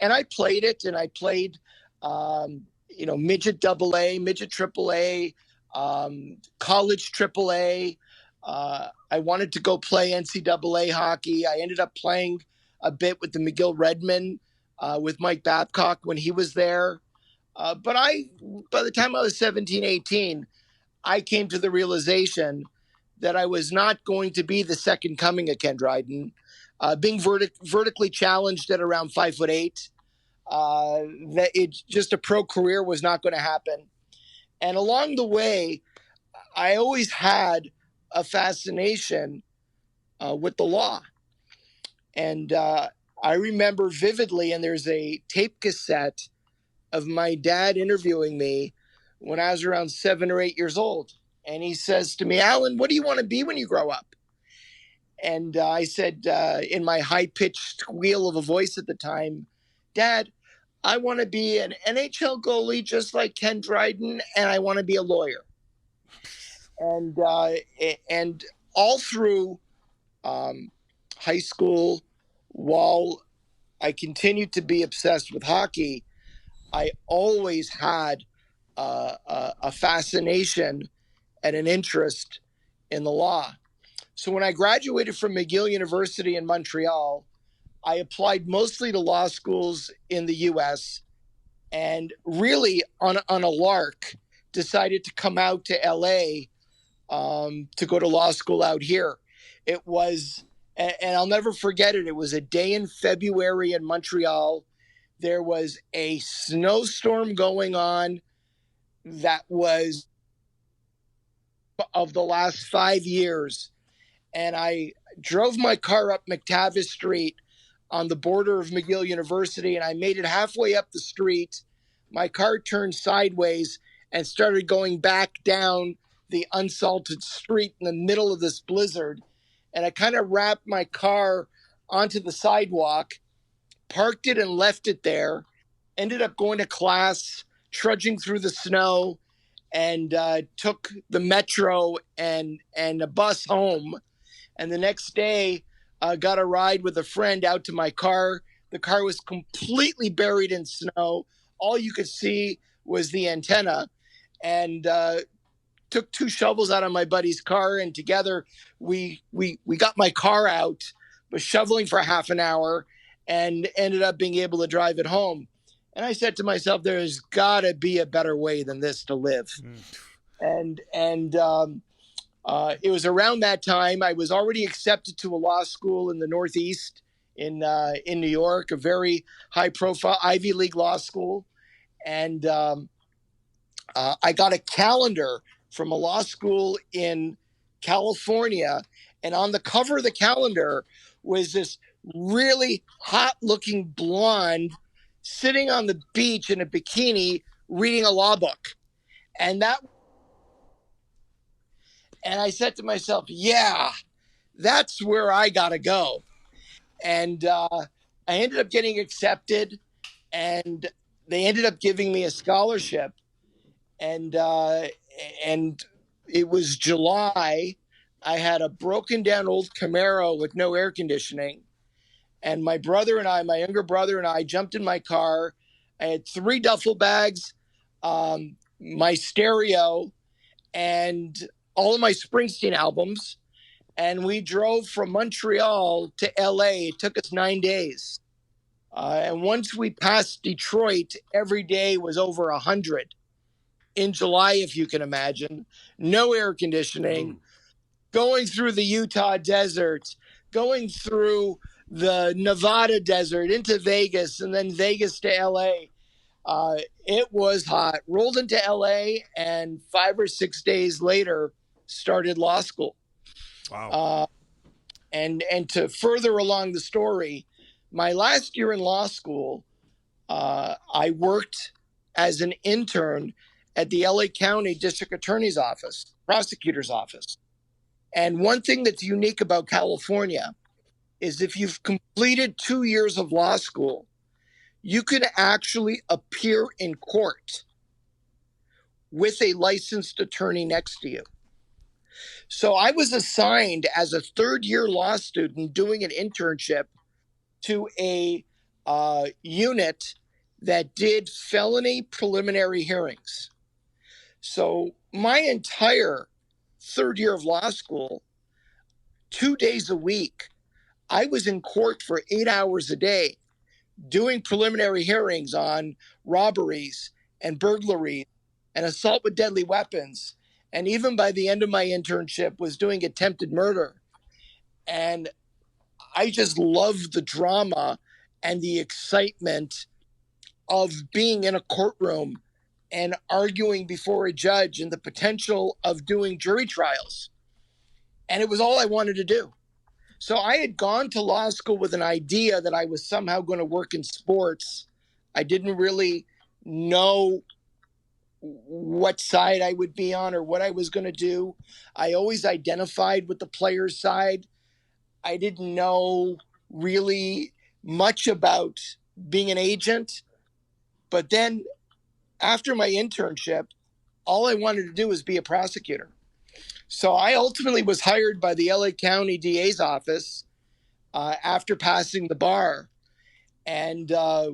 And I played it, and I played, you know, midget AA, midget AAA, college AAA. I wanted to go play NCAA hockey. I ended up playing a bit with the McGill Redmen, with Mike Babcock when he was there. But by the time I was 17, 18, I came to the realization that I was not going to be the second coming of Ken Dryden. Being vertically challenged at around 5'8", that just a pro career was not going to happen. And along the way, I always had a fascination with the law. And I remember vividly, and there's a tape cassette of my dad interviewing me when I was around 7 or 8 years old. And he says to me, Allan, what do you want to be when you grow up? And I said, in my high-pitched squeal of a voice at the time, Dad, I want to be an NHL goalie just like Ken Dryden, and I want to be a lawyer. And all through high school, while I continued to be obsessed with hockey, I always had a fascination and an interest in the law. So when I graduated from McGill University in Montreal, I applied mostly to law schools in the U.S. and really on a lark decided to come out to L.A. To go to law school out here. It was, and I'll never forget it, it was a day in February in Montreal. There was a snowstorm going on that was of the last 5 years. And I drove my car up McTavish Street on the border of McGill University, and I made it halfway up the street. My car turned sideways and started going back down the unsalted street in the middle of this blizzard. And I kind of wrapped my car onto the sidewalk, parked it and left it there, ended up going to class, trudging through the snow, and took the metro and a bus home. And the next day, got a ride with a friend out to my car. The car was completely buried in snow. All you could see was the antenna. And took 2 shovels out of my buddy's car, and together we got my car out, was shoveling for half an hour, and ended up being able to drive it home. And I said to myself, there's got to be a better way than this to live. And It was around that time I was already accepted to a law school in the Northeast in New York, a very high-profile Ivy League law school, and I got a calendar from a law school in California, and on the cover of the calendar was this really hot-looking blonde sitting on the beach in a bikini reading a law book. And I said to myself, yeah, that's where I got to go. And I ended up getting accepted, and they ended up giving me a scholarship. And it was July. I had a broken down old Camaro with no air conditioning. And my younger brother and I jumped in my car. I had 3 duffel bags, my stereo, and all of my Springsteen albums. And we drove from Montreal to LA. It took us 9 days. And once we passed Detroit, every day was over 100. In July, if you can imagine, no air conditioning, going through the Utah desert, going through the Nevada desert into Vegas, and then Vegas to LA. It was hot. Rolled into LA, and 5 or 6 days later, started law school. Wow. And to further along the story, my last year in law school, I worked as an intern at the LA County District Attorney's Office, prosecutor's office. And one thing that's unique about California is if you've completed 2 years of law school, you can actually appear in court with a licensed attorney next to you. So I was assigned as a third-year law student doing an internship to a unit that did felony preliminary hearings. So my entire third year of law school, 2 days a week, I was in court for 8 hours a day doing preliminary hearings on robberies and burglaries and assault with deadly weapons. And even by the end of my internship was doing attempted murder. And I just loved the drama and the excitement of being in a courtroom and arguing before a judge and the potential of doing jury trials. And it was all I wanted to do. So I had gone to law school with an idea that I was somehow going to work in sports. I didn't really know what side I would be on or what I was going to do. I always identified with the player's side. I didn't know really much about being an agent. But then after my internship, all I wanted to do was be a prosecutor. So I ultimately was hired by the LA County DA's office after passing the bar. And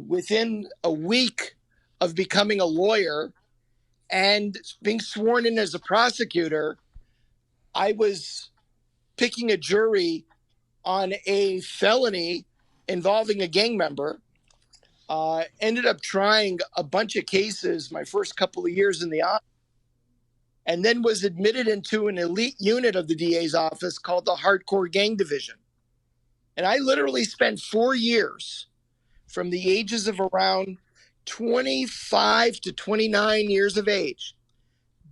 within a week of becoming a lawyer and being sworn in as a prosecutor, I was picking a jury on a felony involving a gang member. Ended up trying a bunch of cases my first couple of years in the office, and then was admitted into an elite unit of the DA's office called the Hardcore Gang Division. And I literally spent 4 years from the ages of around 25 to 29 years of age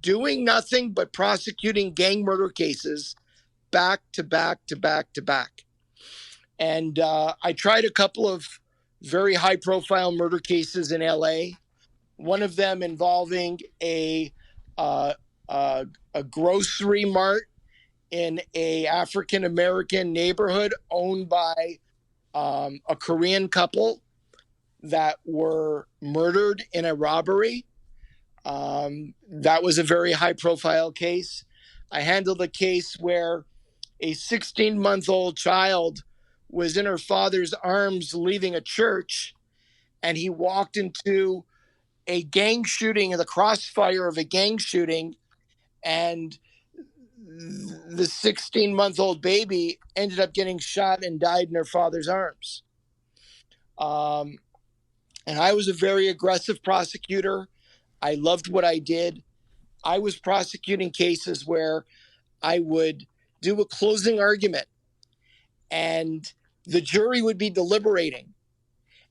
doing nothing but prosecuting gang murder cases back to back to back to back. And I tried a couple of very high-profile murder cases in LA. One of them involving a grocery mart in a African-American neighborhood owned by a Korean couple that were murdered in a robbery. That was a very high-profile case. I handled a case where a 16-month-old child was in her father's arms leaving a church, and he walked into a gang shooting, in the crossfire of a gang shooting, and the 16-month-old baby ended up getting shot and died in her father's arms. And I was a very aggressive prosecutor. I loved what I did. I was prosecuting cases where I would do a closing argument, and the jury would be deliberating.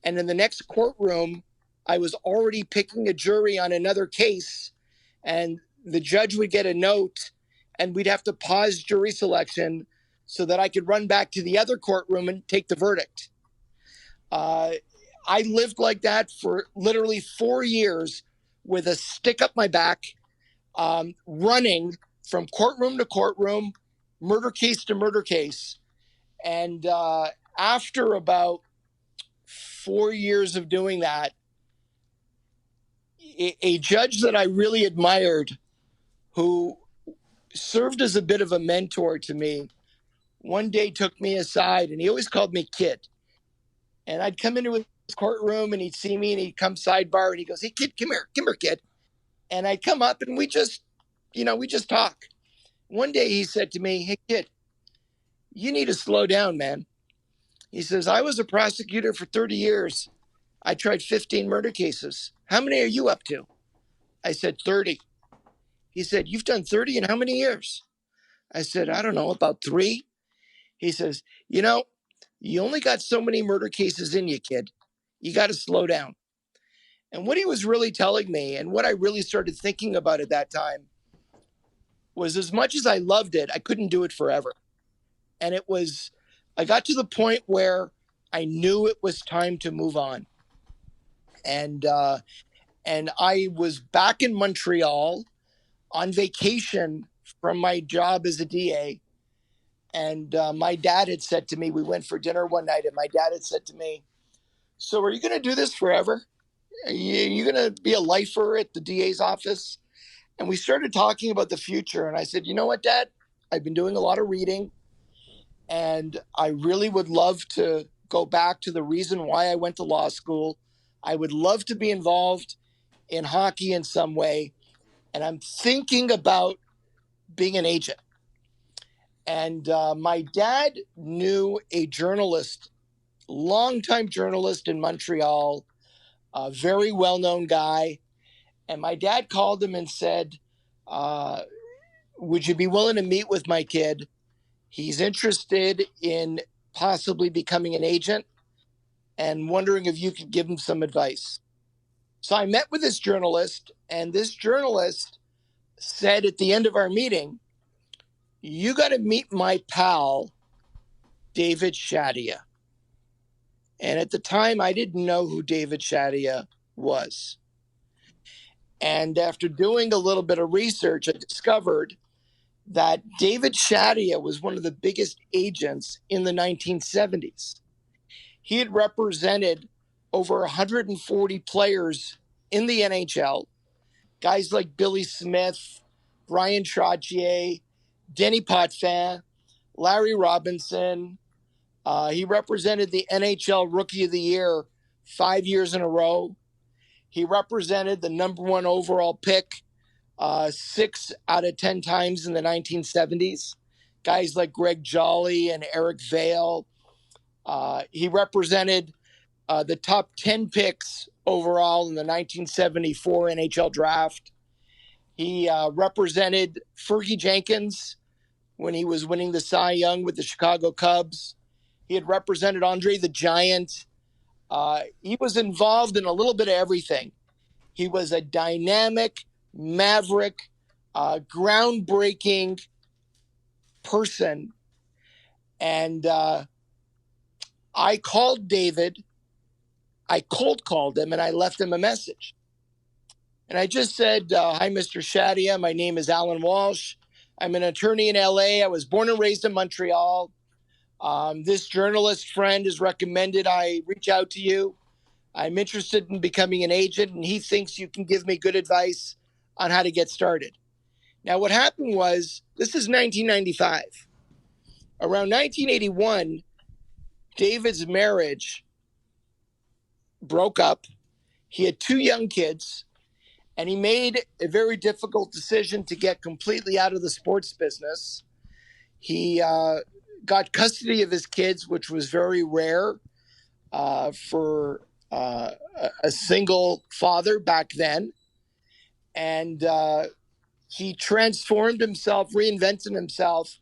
And in the next courtroom, I was already picking a jury on another case, and the judge would get a note, and we'd have to pause jury selection so that I could run back to the other courtroom and take the verdict. I lived like that for literally 4 years with a stick up my back, running from courtroom to courtroom, murder case to murder case. And after about 4 years of doing that, a judge that I really admired, who served as a bit of a mentor to me, one day took me aside, and he always called me kid. And I'd come into his courtroom, and he'd see me, and he'd come sidebar, and he goes, "Hey, kid, come here, kid." And I'd come up, and we just talk. One day he said to me, "Hey, kid, you need to slow down, man." He says, "I was a prosecutor for 30 years. I tried 15 murder cases. How many are you up to?" I said, 30. He said, "You've done 30 in how many years?" I said, "I don't know, about 3. He says, "You only got so many murder cases in you, kid. You got to slow down." And what he was really telling me, and what I really started thinking about at that time, was as much as I loved it, I couldn't do it forever. And I got to the point where I knew it was time to move on. And I was back in Montreal on vacation from my job as a DA. And my dad had said to me, we went for dinner one night, and my dad had said to me, "So are you going to do this forever? Are you going to be a lifer at the DA's office?" And we started talking about the future. And I said, "You know what, Dad? I've been doing a lot of reading, and I really would love to go back to the reason why I went to law school. I would love to be involved in hockey in some way. And I'm thinking about being an agent." And my dad knew a journalist, longtime journalist in Montreal, a very well-known guy. And my dad called him and said, "Would you be willing to meet with my kid? He's interested in possibly becoming an agent and wondering if you could give him some advice." So I met with this journalist, and this journalist said at the end of our meeting, "You got to meet my pal, David Shadia." And at the time, I didn't know who David Shadia was. And after doing a little bit of research, I discovered that David Shadia was one of the biggest agents in the 1970s. He had represented over 140 players in the NHL, guys like Billy Smith, Brian Trottier, Denny Potvin, Larry Robinson. He represented the NHL Rookie of the Year 5 years in a row. He represented the number 1 overall pick 6 out of 10 times in the 1970s. Guys like Greg Jolly and Eric Vale. He represented the top 10 picks overall in the 1974 NHL draft. He represented Fergie Jenkins when he was winning the Cy Young with the Chicago Cubs. He had represented Andre the Giant. He was involved in a little bit of everything. He was a dynamic, maverick, groundbreaking person. And I called David. I cold called him, and I left him a message. And I just said, "Hi, Mr. Shadia. My name is Allan Walsh. I'm an attorney in LA. I was born and raised in Montreal. This journalist friend has recommended I reach out to you. I'm interested in becoming an agent, and he thinks you can give me good advice on how to get started." Now, what happened was, this is 1995. Around 1981, David's marriage broke up. He had 2 young kids, and he made a very difficult decision to get completely out of the sports business. He got custody of his kids, which was very rare for a single father back then. And he transformed himself, reinvented himself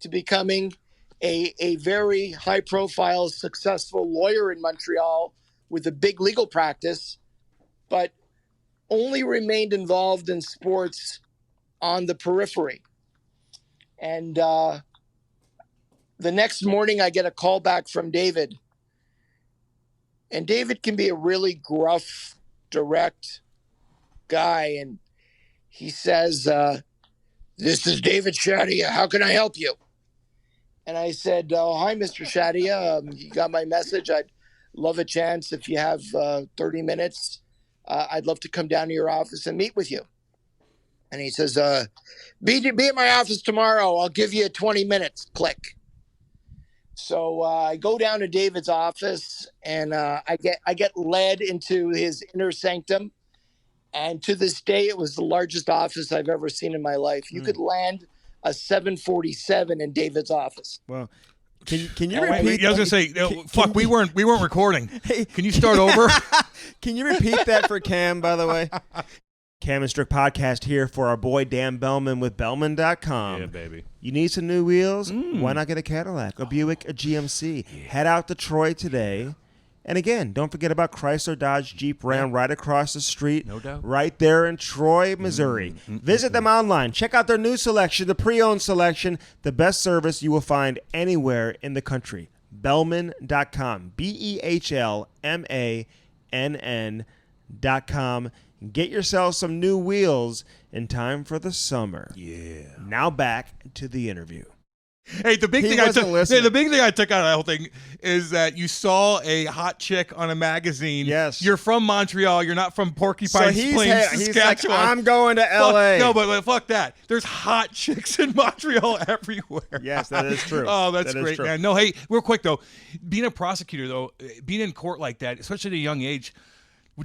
to becoming a very high-profile, successful lawyer in Montreal with a big legal practice, but only remained involved in sports on the periphery. And the next morning, I get a call back from David. And David can be a really gruff, direct guy. And he says, "This is David Shadia. How can I help you?" And I said, "Oh, hi, Mr. Shadia. You got my message. I'd love a chance if you have 30 minutes. I'd love to come down to your office and meet with you." And he says, be at my office tomorrow. I'll give you 20 minutes. Click. So I go down to David's office, and I get led into his inner sanctum. And to this day, it was the largest office I've ever seen in my life. You could land a 747 in David's office. Well, can you repeat? I was gonna say, we weren't recording. Hey, can you start over? Can you repeat that for Cam, by the way? Cam and Strick Podcast here for our boy Dan Bellman with Bellman.com. Yeah, baby. You need some new wheels? Why not get a Cadillac, a Buick, a GMC? Yeah. Head out to Troy today. And again, don't forget about Chrysler, Dodge, Jeep, Ram right across the street. No doubt. Right there in Troy, Missouri. Visit them online. Check out their new selection, the pre-owned selection, the best service you will find anywhere in the country. Bellman.com. BEHLMANN.com. Get yourself some new wheels in time for the summer. Yeah. Now back to the interview. Hey, the big thing I took out of that whole thing is that you saw a hot chick on a magazine. Yes. You're from Montreal. You're not from Porcupine Plains, Saskatchewan. He's like, I'm going to L.A. No, but fuck that. There's hot chicks in Montreal everywhere. Yes, that is true. Oh, that's great, man. No, hey, real quick, though. Being a prosecutor, though, being in court like that, especially at a young age,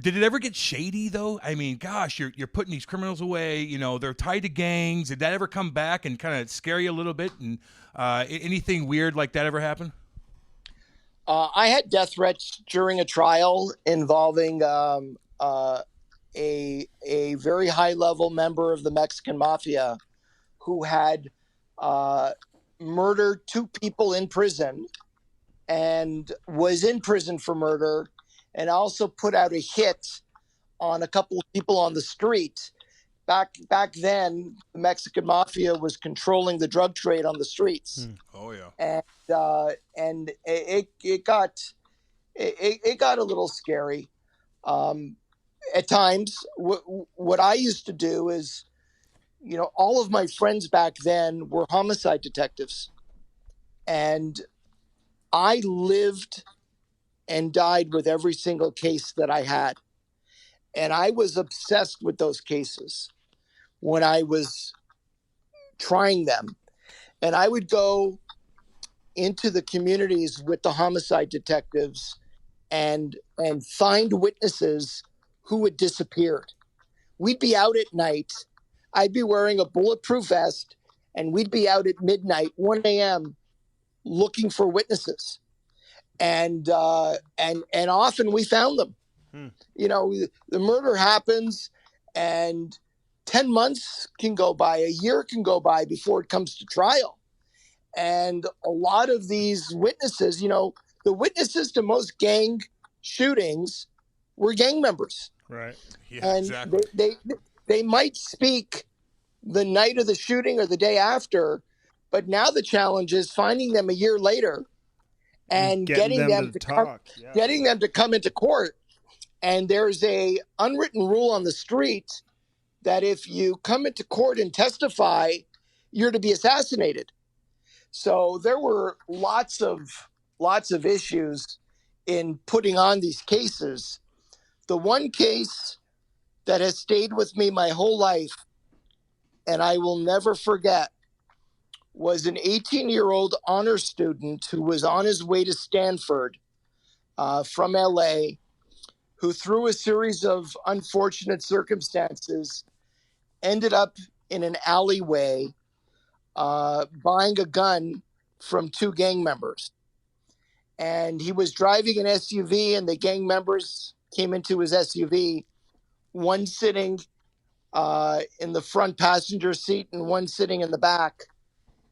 did it ever get shady, though? I mean, gosh, you're putting these criminals away. You know, they're tied to gangs. Did that ever come back and kind of scare you a little bit? And anything weird like that ever happen? I had death threats during a trial involving a very high-level member of the Mexican mafia who had murdered 2 people in prison and was in prison for murder, and also put out a hit on a couple of people on the street. Back then, the Mexican mafia was controlling the drug trade on the streets. Oh yeah, and it got a little scary at times. What I used to do is, all of my friends back then were homicide detectives, and I lived and died with every single case that I had. And I was obsessed with those cases when I was trying them. And I would go into the communities with the homicide detectives and find witnesses who had disappeared. We'd be out at night. I'd be wearing a bulletproof vest, and we'd be out at midnight, 1 a.m., looking for witnesses. And often we found them. The murder happens, and 10 months can go by, a year can go by before it comes to trial. And a lot of these witnesses, the witnesses to most gang shootings were gang members. Right. Yeah, and exactly. They might speak the night of the shooting or the day after, but now the challenge is finding them a year later and getting them to talk. Getting them to come into court. And there's a unwritten rule on the street that if you come into court and testify, you're to be assassinated. So there were lots of issues in putting on these cases. The one case that has stayed with me my whole life, and I will never forget, was an 18-year-old honor student who was on his way to Stanford from LA, who through a series of unfortunate circumstances ended up in an alleyway buying a gun from 2 gang members. And he was driving an SUV, and the gang members came into his SUV, one sitting in the front passenger seat and one sitting in the back.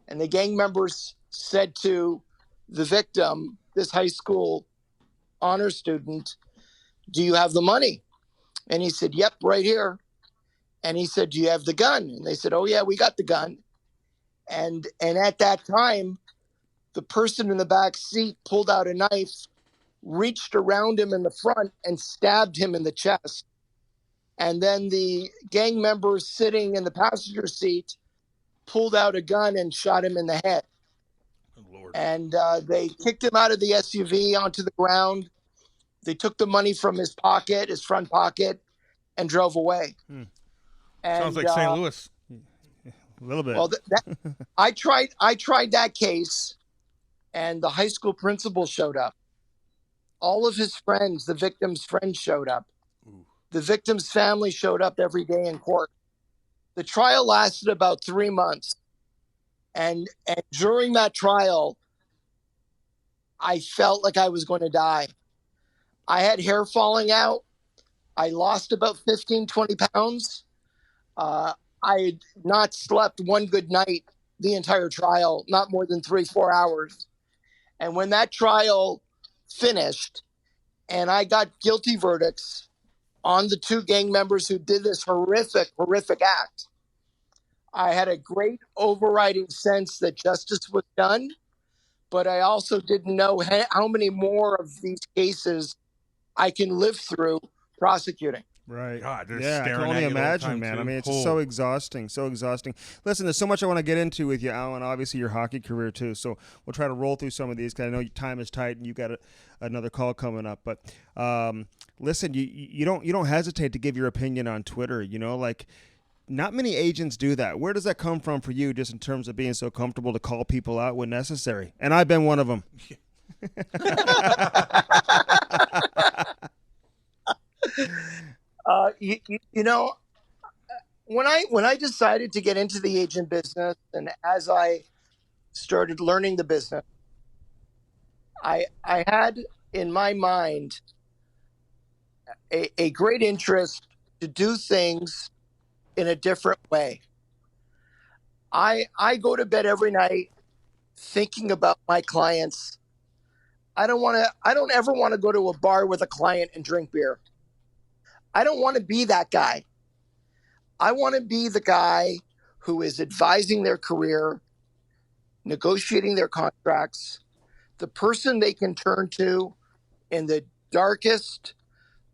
And the gang members said to the victim, this high school honor student, "Do you have the money?" And he said, "Yep, right here." And he said, "Do you have the gun?" And they said, "Oh yeah, we got the gun." And at that time, the person in the back seat pulled out a knife, reached around him in the front and stabbed him in the chest. And then the gang members sitting in the passenger seat pulled out a gun and shot him in the head. Oh, Lord. And they kicked him out of the SUV onto the ground. They took the money from his pocket, his front pocket, and drove away. And, Sounds like St. Louis. A little bit. Well, I tried that case, and the high school principal showed up. All of his friends, the victim's friends, showed up. Ooh. The victim's family showed up every day in court. The trial lasted about 3 months. And during that trial, I felt like I was going to die. I had hair falling out. I lost about 15, 20 pounds. I had not slept one good night the entire trial, not more than 3-4 hours. And when that trial finished and I got guilty verdicts on the 2 gang members who did this horrific, horrific act, I had a great overriding sense that justice was done, but I also didn't know how many more of these cases I can live through prosecuting. Right. God, they're yeah, I can staring only at you the whole imagine, time, man. too. I mean, it's just so exhausting, so exhausting. Listen, there's so much I want to get into with you, Allan. Obviously, your hockey career too. So we'll try to roll through some of these because I know your time is tight and you got another call coming up. But listen, you don't hesitate to give your opinion on Twitter. You know, like not many agents do that. Where does that come from for you, just in terms of being so comfortable to call people out when necessary? And I've been one of them. You know, when I decided to get into the agent business, and as I started learning the business, I had in my mind a great interest to do things in a different way. I go to bed every night thinking about my clients. I don't ever want to go to a bar with a client and drink beer. I don't want to be that guy. I want to be the guy who is advising their career, negotiating their contracts, the person they can turn to in the darkest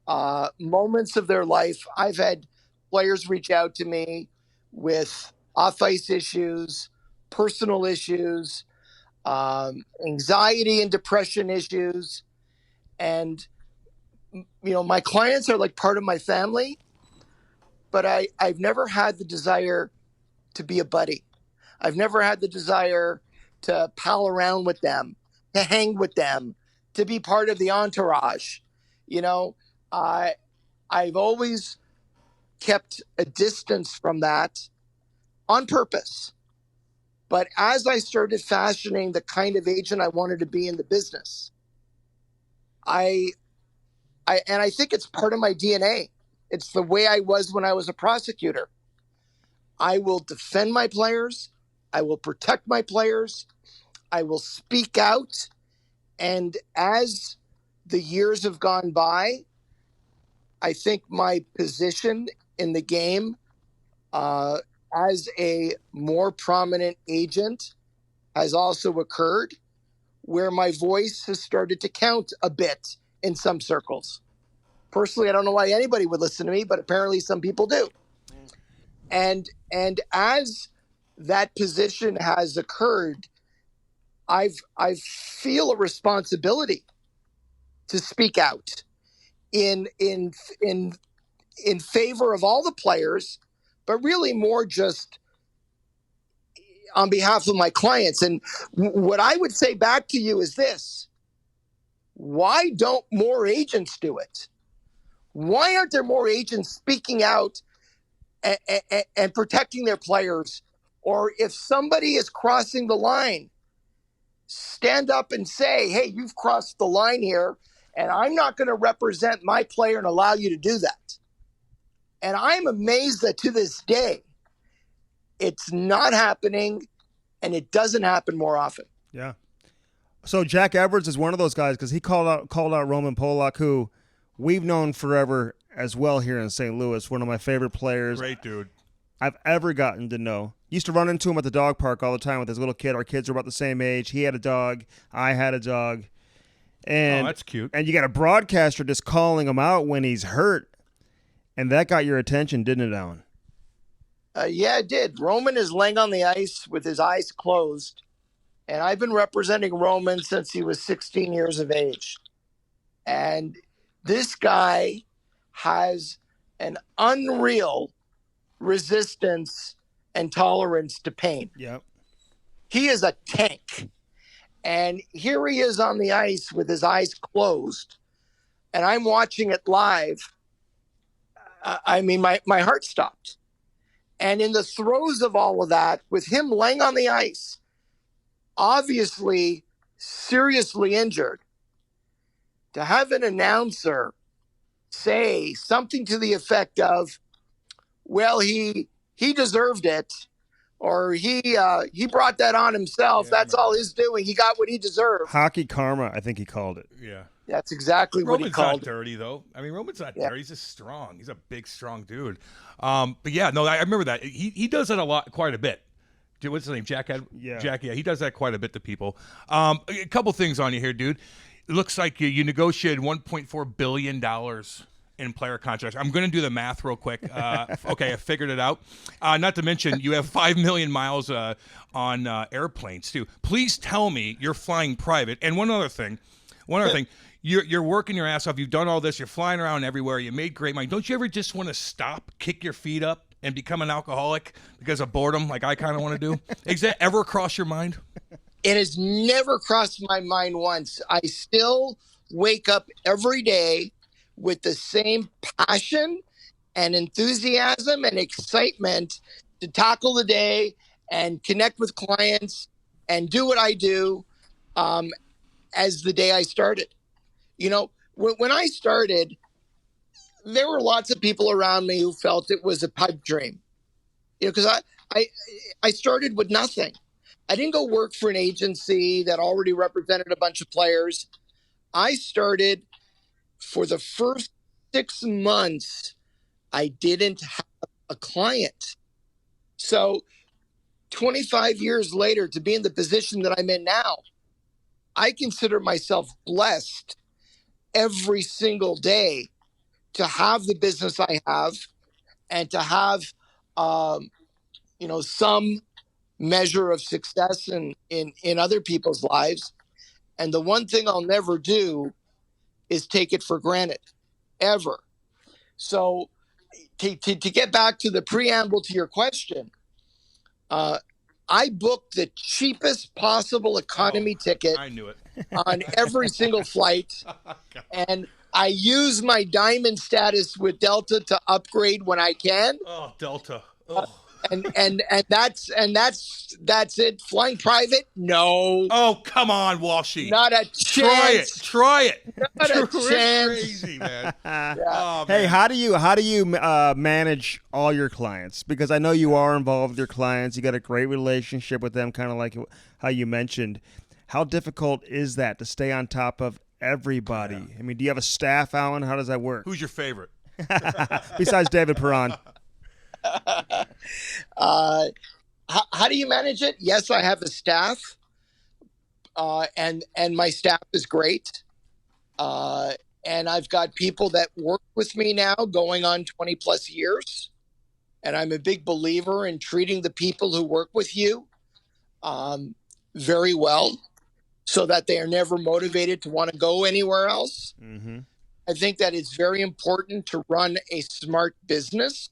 moments of their life. I've had players reach out to me with off-ice issues, personal issues, anxiety and depression issues. And, you know, my clients are like part of my family, but I've never had the desire to be a buddy. I've never had the desire to pal around with them, to hang with them, to be part of the entourage. You know, I've always kept a distance from that on purpose. But as I started fashioning the kind of agent I wanted to be in the business, I think it's part of my DNA. It's the way I was when I was a prosecutor. I will defend my players. I will protect my players. I will speak out. And as the years have gone by, I think my position in the game as a more prominent agent has also occurred, where my voice has started to count a bit in some circles. Personally, I don't know why anybody would listen to me, but apparently some people do. And as that position has occurred, I feel a responsibility to speak out in favor of all the players, but really more just on behalf of my clients. And what I would say back to you is this: why don't more agents do it? Why aren't there more agents speaking out and protecting their players? Or if somebody is crossing the line, stand up and say, hey, you've crossed the line here, and I'm not going to represent my player and allow you to do that. And I'm amazed that to this day, it's not happening, and it doesn't happen more often. Yeah. So Jack Edwards is one of those guys because he called out Roman Polak, who we've known forever as well here in St. Louis. One of my favorite players. Great dude. I've ever gotten to know. Used to run into him at the dog park all the time with his little kid. Our kids were about the same age. He had a dog. I had a dog. And, that's cute. And you got a broadcaster just calling him out when he's hurt. And that got your attention, didn't it, Allan? Yeah, it did. Roman is laying on the ice with his eyes closed. And I've been representing Roman since he was 16 years of age. And this guy has an unreal resistance and tolerance to pain. Yep. He is a tank. And here he is on the ice with his eyes closed. And I'm watching it live. I mean, my heart stopped. And in the throes of all of that, with him laying on the ice, obviously seriously injured, to have an announcer say something to the effect of, well, he deserved it, or he brought that on himself. Yeah, that's all he's doing. He got what he deserved. Hockey karma, I think he called it. Yeah. That's exactly what he Roman's called not dirty, though. I mean, Roman's not Yeah. dirty. He's just strong. He's a big, strong dude. But yeah, no, I remember that. He does that quite a bit. Dude, what's his name? Jack? Yeah. Jack, yeah, he does that quite a bit to people. A couple things on you here, dude. It looks like you negotiated $1.4 billion in player contracts. I'm going to do the math real quick. Okay, I figured it out. Not to mention, you have 5 million miles on airplanes, too. Please tell me you're flying private. And one other thing. You're working your ass off. You've done all this. You're flying around everywhere. You made great money. Don't you ever just want to stop, kick your feet up, and become an alcoholic because of boredom, like I kind of want to do? Has that ever crossed your mind? It has never crossed my mind once. I still wake up every day with the same passion and enthusiasm and excitement to tackle the day and connect with clients and do what I do as the day I started. You know, when I started, there were lots of people around me who felt it was a pipe dream. You know, because I started with nothing. I didn't go work for an agency that already represented a bunch of players. I started for the first 6 months, I didn't have a client. So 25 years later, to be in the position that I'm in now, I consider myself blessed every single day to have the business I have and to have, some measure of success in other people's lives. And the one thing I'll never do is take it for granted, ever. So to get back to the preamble to your question, I booked the cheapest possible economy ticket. I knew it. On every single flight. And I use my diamond status with Delta to upgrade when I can. Oh, Delta. Oh. And that's it. Flying private? No. Oh, come on, Walshy. Not a chance. Try it. Not a You're chance. crazy, man. Yeah. Oh, Hey, man. how do you manage all your clients? Because I know you are involved with your clients. You got a great relationship with them, kind of like how you mentioned. How difficult is that to stay on top of everybody? Yeah. I mean, do you have a staff, Allan? How does that work? Who's your favorite? Besides David Perron. How do you manage it? Yes, I have a staff, and my staff is great. And I've got people that work with me now going on 20 plus years. And I'm a big believer in treating the people who work with you very well so that they are never motivated to want to go anywhere else. Mm-hmm. I think that it's very important to run a smart business.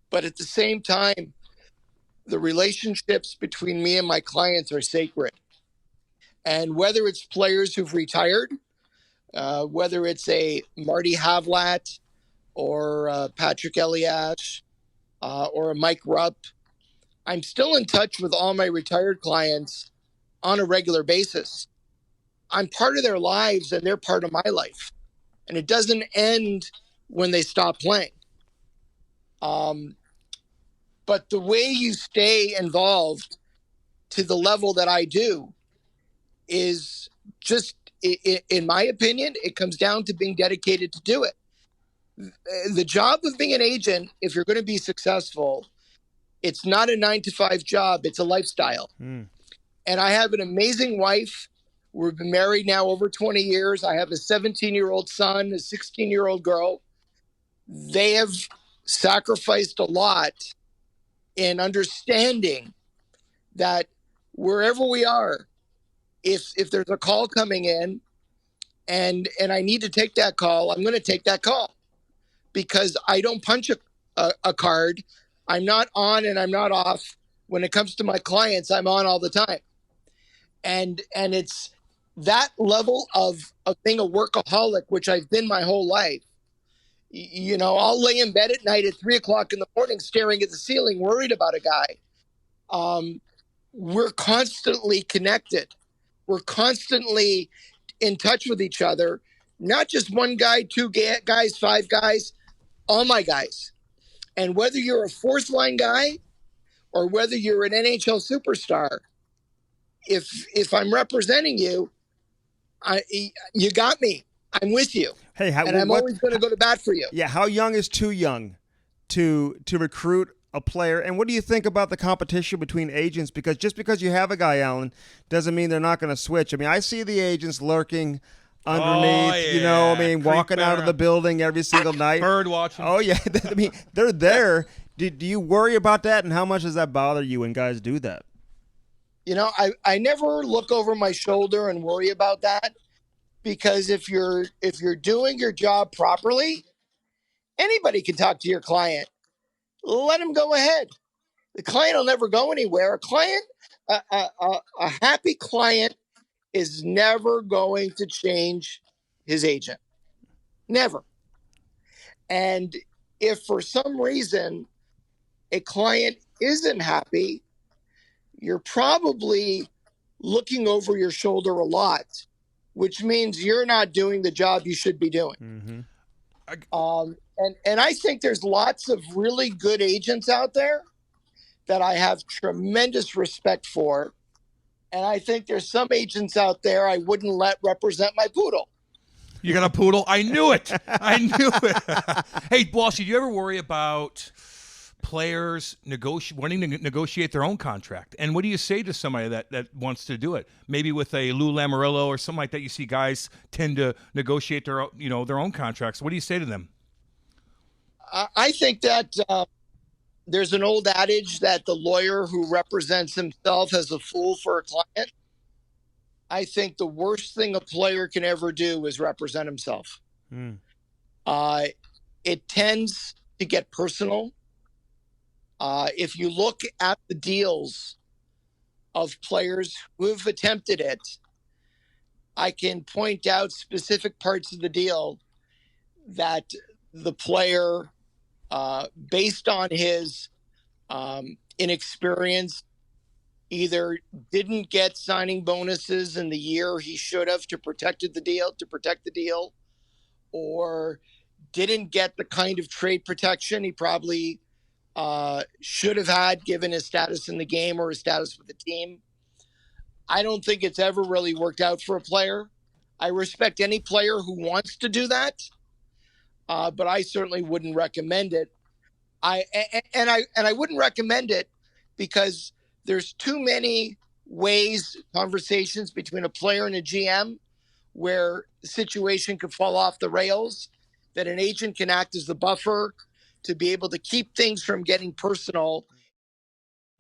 But at the same time, the relationships between me and my clients are sacred. And whether it's players who've retired, whether it's a Marty Havlat or Patrick Elias or a Mike Rupp, I'm still in touch with all my retired clients on a regular basis. I'm part of their lives and they're part of my life. And it doesn't end when they stop playing. But the way you stay involved to the level that I do is just, in my opinion, it comes down to being dedicated to do it. The job of being an agent, if you're going to be successful, it's not a 9-to-5 job. It's a lifestyle. And I have an amazing wife. We've been married now over 20 years. I have a 17-year-old son, a 16-year-old girl. They have sacrificed a lot in understanding that wherever we are, if there's a call coming in and I need to take that call, I'm going to take that call, because I don't punch a card. I'm not on and I'm not off. When it comes to my clients, I'm on all the time. And it's that level of being a workaholic, which I've been my whole life. You know, I'll lay in bed at night at 3:00 in the morning, staring at the ceiling, worried about a guy. We're constantly connected. We're constantly in touch with each other. Not just one guy, two guys, five guys, all my guys. And whether you're a fourth line guy or whether you're an NHL superstar, if I'm representing you, you got me. I'm with you. Hey, I'm always going to go to bat for you. Yeah, how young is too young to recruit a player? And what do you think about the competition between agents? Because just because you have a guy, Allan, doesn't mean they're not going to switch. I mean, I see the agents lurking underneath, walking out of the building every single night. Bird watching. Oh, yeah. I mean, they're there. Do you worry about that? And how much does that bother you when guys do that? You know, I never look over my shoulder and worry about that, because if you're doing your job properly, anybody can talk to your client. Let him go ahead. The client will never go anywhere. A happy client is never going to change his agent. Never. And if for some reason a client isn't happy, you're probably looking over your shoulder a lot, which means you're not doing the job you should be doing. Mm-hmm. And I think there's lots of really good agents out there that I have tremendous respect for. And I think there's some agents out there I wouldn't let represent my poodle. You got a poodle? I knew it. I knew it. Hey, Walsh, did you ever worry about players wanting to negotiate their own contract? And what do you say to somebody that wants to do it? Maybe with a Lou Lamoriello or something like that. You see guys tend to negotiate their own contracts. What do you say to them? I think that there's an old adage that the lawyer who represents himself is a fool for a client. I think the worst thing a player can ever do is represent himself. It tends to get personal. If you look at the deals of players who have attempted it, I can point out specific parts of the deal that the player, based on his inexperience, either didn't get signing bonuses in the year he should have to protect the deal, or didn't get the kind of trade protection he probably should have had given his status in the game or his status with the team. I don't think it's ever really worked out for a player. I respect any player who wants to do that, but I certainly wouldn't recommend it. I wouldn't recommend it because there's too many conversations between a player and a GM where the situation could fall off the rails, that an agent can act as the buffer to be able to keep things from getting personal.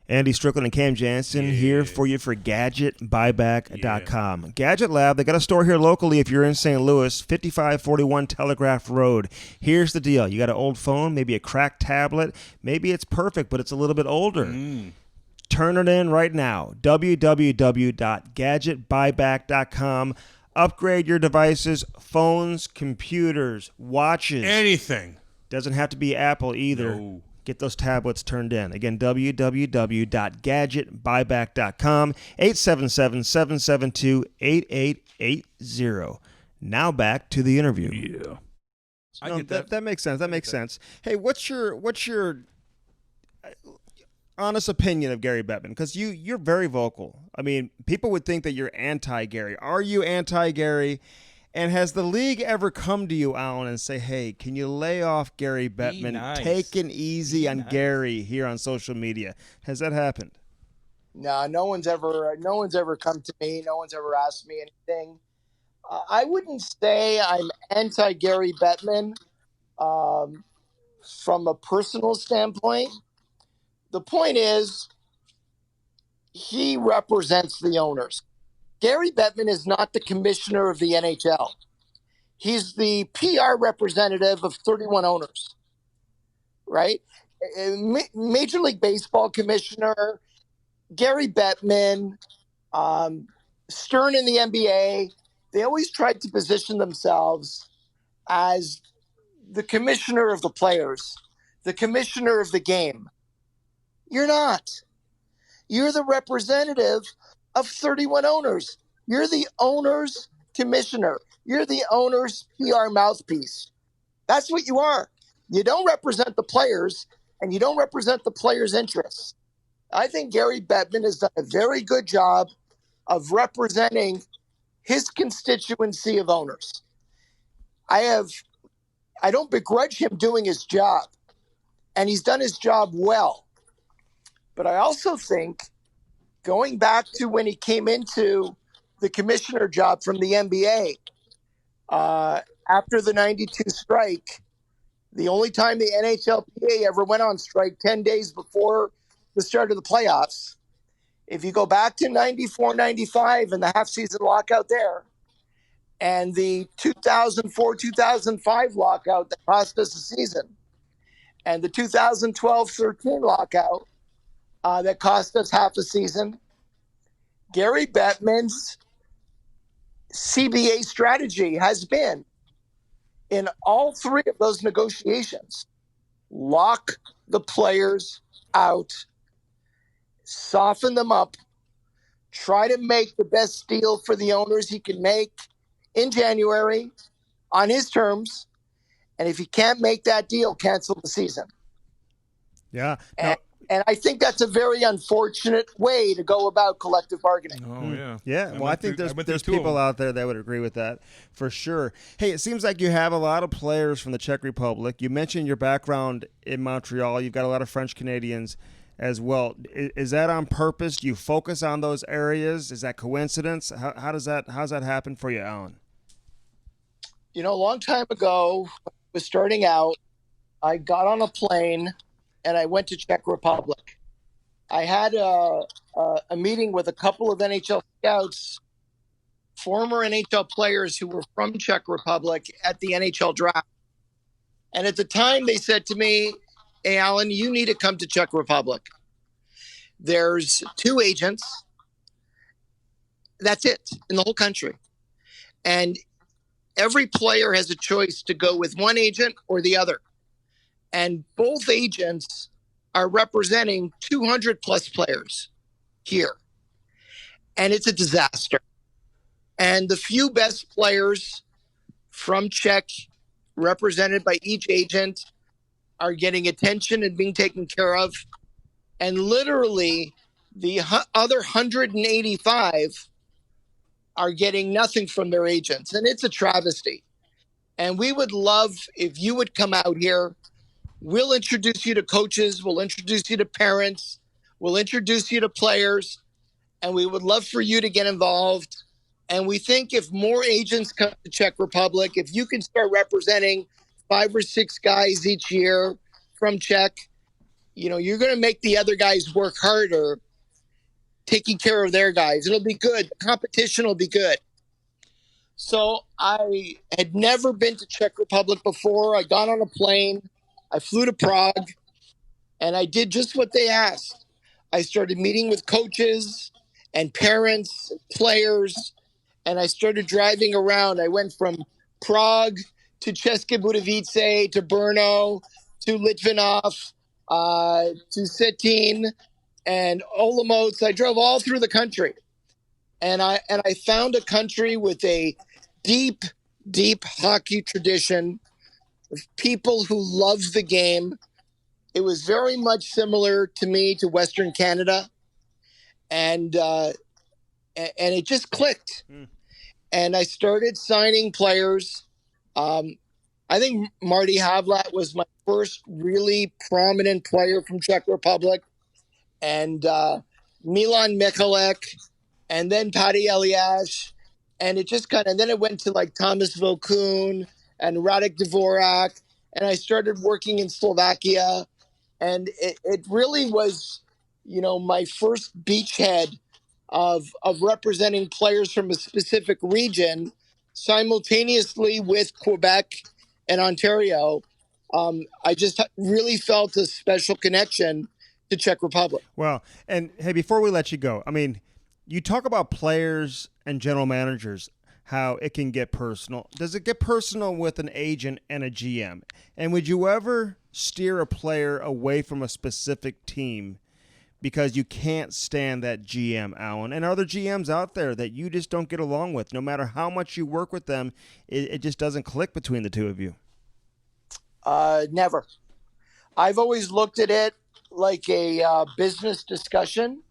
Andy Strickland and Cam Jansen here for you for GadgetBuyback.com. Gadget Lab, they got a store here locally if you're in St. Louis, 5541 Telegraph Road. Here's the deal. You got an old phone, maybe a cracked tablet. Maybe it's perfect, but it's a little bit older. Turn it in right now. www.gadgetbuyback.com. Upgrade your devices, phones, computers, watches. Anything. Doesn't have to be Apple either. No. Get those tablets turned in. Again, www.gadgetbuyback.com, 877-772-8880. Now back to the interview. Yeah. I No, get that. that makes sense. That makes sense. Hey, what's your honest opinion of Gary Bettman? Because you're very vocal. I mean, people would think that you're anti-Gary. Are you anti-Gary? And has the league ever come to you, Allan, and say, "Hey, can you lay off Gary Bettman? nice. Take it easy on nice. Gary here on social media." Has that happened? No, no one's ever come to me. No one's ever asked me anything. I wouldn't say I'm anti Gary Bettman from a personal standpoint. The point is, he represents the owners. Gary Bettman is not the commissioner of the NHL. He's the PR representative of 31 owners, right? Major League Baseball commissioner, Gary Bettman, Stern in the NBA, they always tried to position themselves as the commissioner of the players, the commissioner of the game. You're not. You're the representative of 31 owners. You're the owner's commissioner. You're the owner's PR mouthpiece. That's what you are. You don't represent the players, and you don't represent the players' interests. I think Gary Bettman has done a very good job of representing his constituency of owners. I don't begrudge him doing his job, and he's done his job well. But I also think, going back to when he came into the commissioner job from the NBA, after the 92 strike, the only time the NHLPA ever went on strike 10 days before the start of the playoffs, if you go back to 94-95 and the half-season lockout there, and the 2004-2005 lockout that cost us a season, and the 2012-13 lockout that cost us half a season, Gary Bettman's CBA strategy has been, in all three of those negotiations, lock the players out, soften them up, try to make the best deal for the owners he can make in January on his terms, and if he can't make that deal, cancel the season. Yeah. And I think that's a very unfortunate way to go about collective bargaining. Oh, yeah. Yeah, well, I think there's two of people them. out there that would agree with that for sure. Hey, it seems like you have a lot of players from the Czech Republic. You mentioned your background in Montreal. You've got a lot of French Canadians as well. Is that on purpose? Do you focus on those areas? Is that coincidence? How's that happen for you, Allan? You know, a long time ago, when I was starting out, I got on a plane and I went to Czech Republic. I had a meeting with a couple of NHL scouts, former NHL players who were from Czech Republic at the NHL draft. And at the time they said to me, "Hey, Allan, you need to come to Czech Republic. There's 2 agents. That's it in the whole country. And every player has a choice to go with one agent or the other. And both agents are representing 200 plus players here. And it's a disaster. And the few best players from Czech, represented by each agent, are getting attention and being taken care of. And literally, the other 185 are getting nothing from their agents. And it's a travesty. And we would love if you would come out here. We'll introduce you to coaches. We'll introduce you to parents. We'll introduce you to players. And we would love for you to get involved. And we think if more agents come to Czech Republic, if you can start representing 5 or 6 guys each year from Czech, you know, you're going to make the other guys work harder taking care of their guys. It'll be good. The competition will be good. So I had never been to Czech Republic before. I got on a plane. I flew to Prague, and I did just what they asked. I started meeting with coaches and parents, and players, and I started driving around. I went from Prague to České Budějovice to Brno to Litvinov to Cetín and Olomouc. I drove all through the country, and I found a country with a deep, deep hockey tradition, people who loved the game. It was very much similar to me to Western Canada, and it just clicked. And I started signing players. I think Marty Havlat was my first really prominent player from Czech Republic, and Milan Michalek, and then Patty Elias, and it just and then it went to like Thomas Vokun and Radek Dvorak, and I started working in Slovakia, and it really was, my first beachhead of representing players from a specific region simultaneously with Quebec and Ontario. I just really felt a special connection to Czech Republic. Well, and hey, before we let you go, I mean, you talk about players and general managers, how it can get personal. Does it get personal with an agent and a GM? And would you ever steer a player away from a specific team because you can't stand that GM, Allan? And are there GMs out there that you just don't get along with? No matter how much you work with them, it just doesn't click between the two of you. Never. I've always looked at it like a business discussion.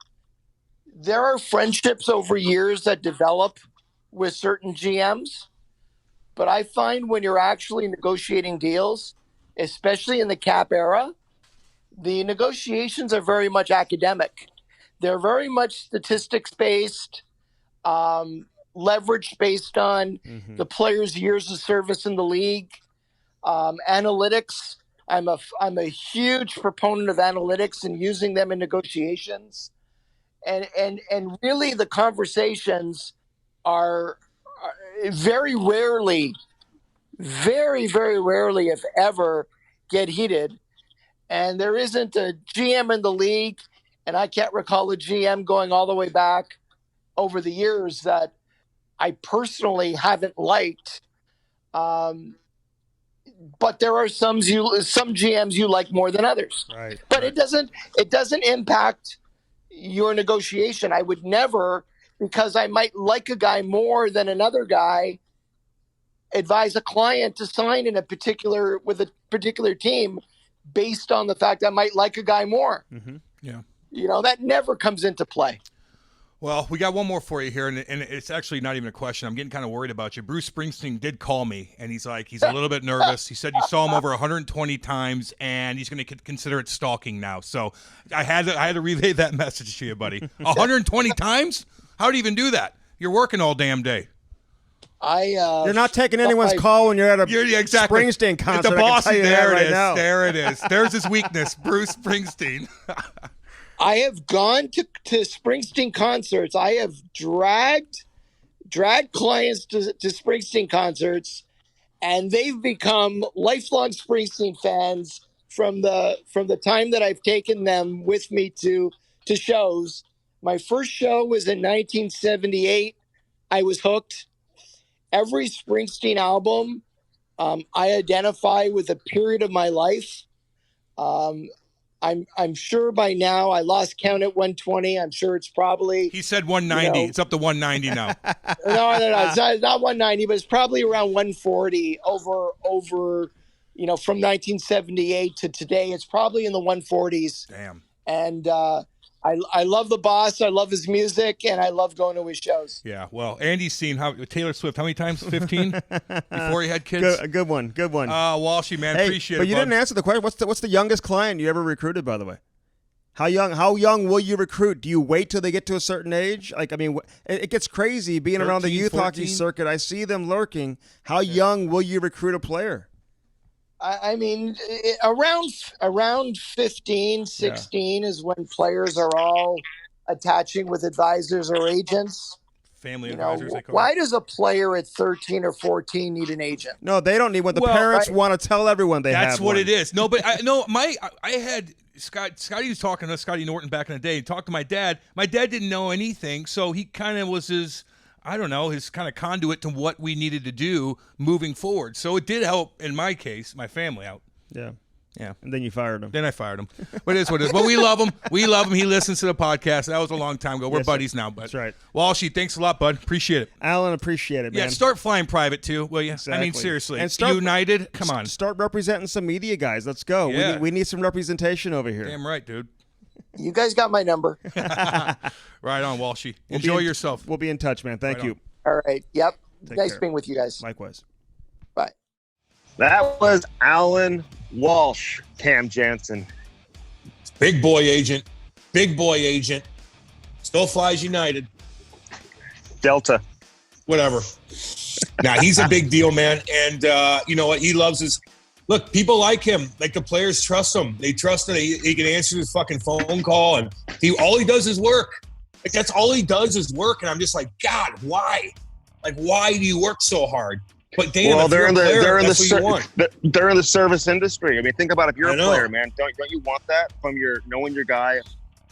There are friendships over years that develop with certain GMs, but I find when you're actually negotiating deals, especially in the cap era, the negotiations are very much academic. They're very much statistics based, leverage based on the player's years of service in the league, analytics. I'm a huge proponent of analytics and using them in negotiations, and really the conversations are very rarely, very, very rarely, if ever, get heated. And there isn't a GM in the league, and I can't recall a GM going all the way back over the years that I personally haven't liked. But there are some GMs you like more than others. Right. But it doesn't impact your negotiation. I would never, because I might like a guy more than another guy, advise a client to sign with a particular team based on the fact I might like a guy more. Yeah. That never comes into play. Well, we got one more for you here, and it's actually not even a question. I'm getting kind of worried about you. Bruce Springsteen did call me, and he's a little bit nervous. He said you saw him over 120 times, and he's going to consider it stalking now. So I had to relay that message to you, buddy. 120 times? How do you even do that? You're working all damn day. You're not taking anyone's call when you're at a Springsteen concert. The boss, there it is. Now. There it is. There's his weakness, Bruce Springsteen. I have gone to Springsteen concerts. I have dragged clients to Springsteen concerts, and they've become lifelong Springsteen fans from the time that I've taken them with me to shows. My first show was in 1978. I was hooked. Every Springsteen album, I identify with a period of my life. I'm sure by now, I lost count at 120. I'm sure it's probably. He said 190. It's up to 190 now. No. It's not 190, but it's probably around 140 over from 1978 to today. It's probably in the 140s. Damn. And I love the boss. I love his music, and I love going to his shows. Yeah, well, Andy's seen Taylor Swift how many times? 15 before he had kids. Good one. Walshy, man, appreciate it. But you didn't answer the question. What's the youngest client you ever recruited? By the way, how young will you recruit? Do you wait till they get to a certain age? It gets crazy being 13, around the youth 14? Hockey circuit. I see them lurking. How young will you recruit a player? I mean, around 15, 16 is when players are all attaching with advisors or agents. Family advisors, they call why does a player at 13 or 14 need an agent? No, they don't need one. The parents want to tell everyone they have one. That's what it is. No, but I had Scotty was talking to Scotty Norton back in the day. He talked to my dad. My dad didn't know anything, so he kind of was his kind of conduit to what we needed to do moving forward. So it did help, in my case, my family out. Yeah. Yeah. And then you fired him. Then I fired him. But it is what it is. But we love him. We love him. He listens to the podcast. That was a long time ago. We're buddies now. But that's right. Walshy, thanks a lot, bud. Appreciate it. Alan, appreciate it, man. Yeah, start flying private too, will you? Exactly. I mean, seriously. And start, United, come on. Start representing some media guys. Let's go. Yeah. We need some representation over here. Damn right, dude. You guys got my number. Right on, Walshy. Enjoy yourself. We'll be in touch, man. Thank you. All right. Yep. Take nice care. being with you guys. Likewise. Bye. That was Allan Walsh, Cam Jansen. Big boy agent. Big boy agent. Still flies United. Delta. Whatever. Now, he's a big deal, man. And you know what? He loves his – look, people like him. Like, the players trust him. They trust that he can answer his fucking phone call. And all he does is work. Like, that's all he does is work. And I'm just like, God, why? Like, why do you work so hard? But damn, well, they're in the service industry. I mean, think about if you're a player, man. Don't you want that from knowing your guy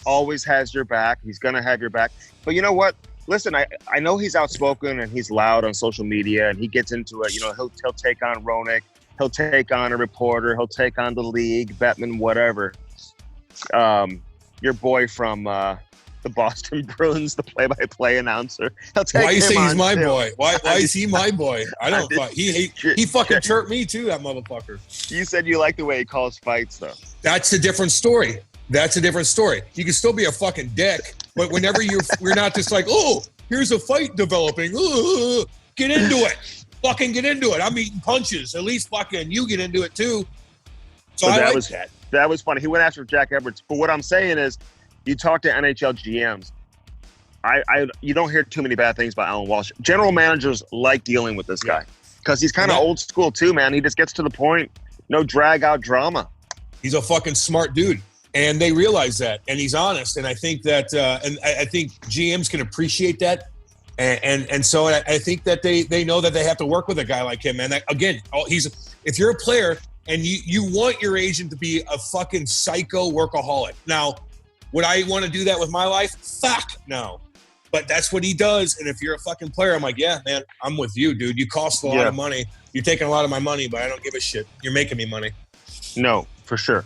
always has your back. He's gonna have your back. But you know what? Listen, I know he's outspoken and he's loud on social media and he gets into it. You know, he'll take on Roenick, he'll take on a reporter, he'll take on the league, Bettman, whatever. Your boy from the Boston Bruins, the play-by-play announcer. Why you say he's my boy? Why is he my boy? I don't. He fucking chirped me too, that motherfucker. You said you like the way he calls fights, though. That's a different story. You can still be a fucking dick, but whenever we're not just like, oh, here's a fight developing. Get into it. Fucking get into it. I'm eating punches. At least fucking you get into it too. So I like that. That was funny. He went after Jack Edwards. But what I'm saying is, you talk to NHL GMs, you don't hear too many bad things about Allan Walsh. General managers like dealing with this guy because he's kind of old school too, man. He just gets to the point. No drag out drama. He's a fucking smart dude, and they realize that, and he's honest. And I think that, and I think GMs can appreciate that, and so I think that they know that they have to work with a guy like him. And again, if you're a player and you want your agent to be a fucking psycho workaholic. Now, would I want to do that with my life? Fuck no. But that's what he does. And if you're a fucking player, I'm like, yeah, man, I'm with you, dude. You cost a lot of money. You're taking a lot of my money, but I don't give a shit. You're making me money. No, for sure.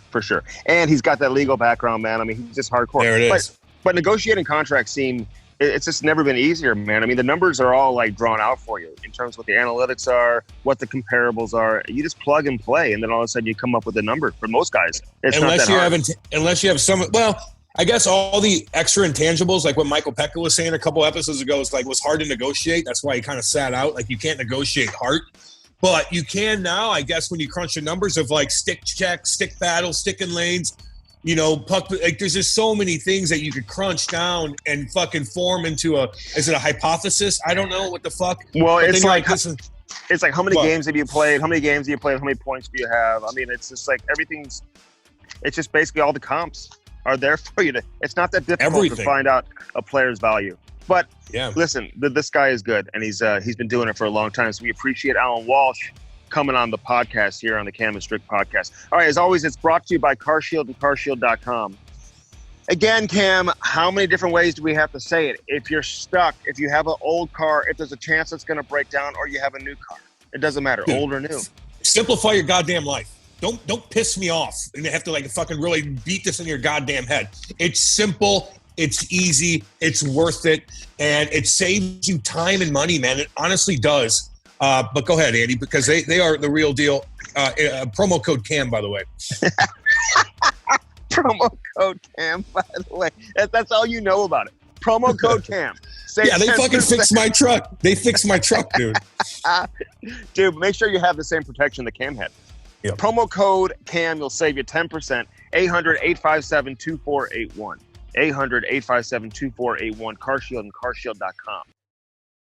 And he's got that legal background, man. I mean, he's just hardcore. There it is. But negotiating contracts it's just never been easier, man. I mean, the numbers are all like drawn out for you in terms of what the analytics are, what the comparables are. You just plug and play, and then all of a sudden you come up with a number. For most guys, it's not that hard. Unless you have some, well, I guess all the extra intangibles, like what Michael Pekka was saying a couple episodes ago, was hard to negotiate. That's why he kind of sat out. Like, you can't negotiate heart. But you can now, I guess, when you crunch the numbers of like stick check, stick battle, stick in lanes, you know, puck. Like, there's just so many things that you could crunch down and fucking form into is it a hypothesis? I don't know what the fuck. Well, it's like how many games have you played? How many games have you played? How many points do you have? I mean, it's just like it's just basically all the comps are there for you it's not that difficult to find out a player's value. But listen, this guy is good, and he's been doing it for a long time. So we appreciate Allan Walsh coming on the podcast here on the Cam and Strick Podcast. All right, as always, it's brought to you by CarShield and CarShield.com. Again, Cam, how many different ways do we have to say it? If you're stuck, if you have an old car, if there's a chance it's going to break down, or you have a new car, it doesn't matter, old or new. Simplify your goddamn life. Don't piss me off and have to like fucking really beat this in your goddamn head. It's simple. It's easy. It's worth it. And it saves you time and money, man. It honestly does. But go ahead, Andy, because they are the real deal. Promo code CAM, by the way. Promo code CAM, by the way. That's all you know about it. Promo code CAM. They fucking fixed my truck. They fixed my truck, dude. Dude, make sure you have the same protection the Cam had. Yep. Promo code CAM, you'll save you 10%. 800-857-2481. 800-857-2481. CarShield and CarShield.com.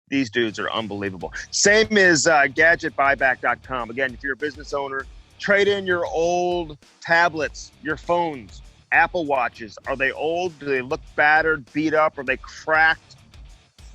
These dudes are unbelievable. Same as GadgetBuyback.com. Again, if you're a business owner, trade in your old tablets, your phones, Apple Watches. Are they old? Do they look battered, beat up? Are they cracked?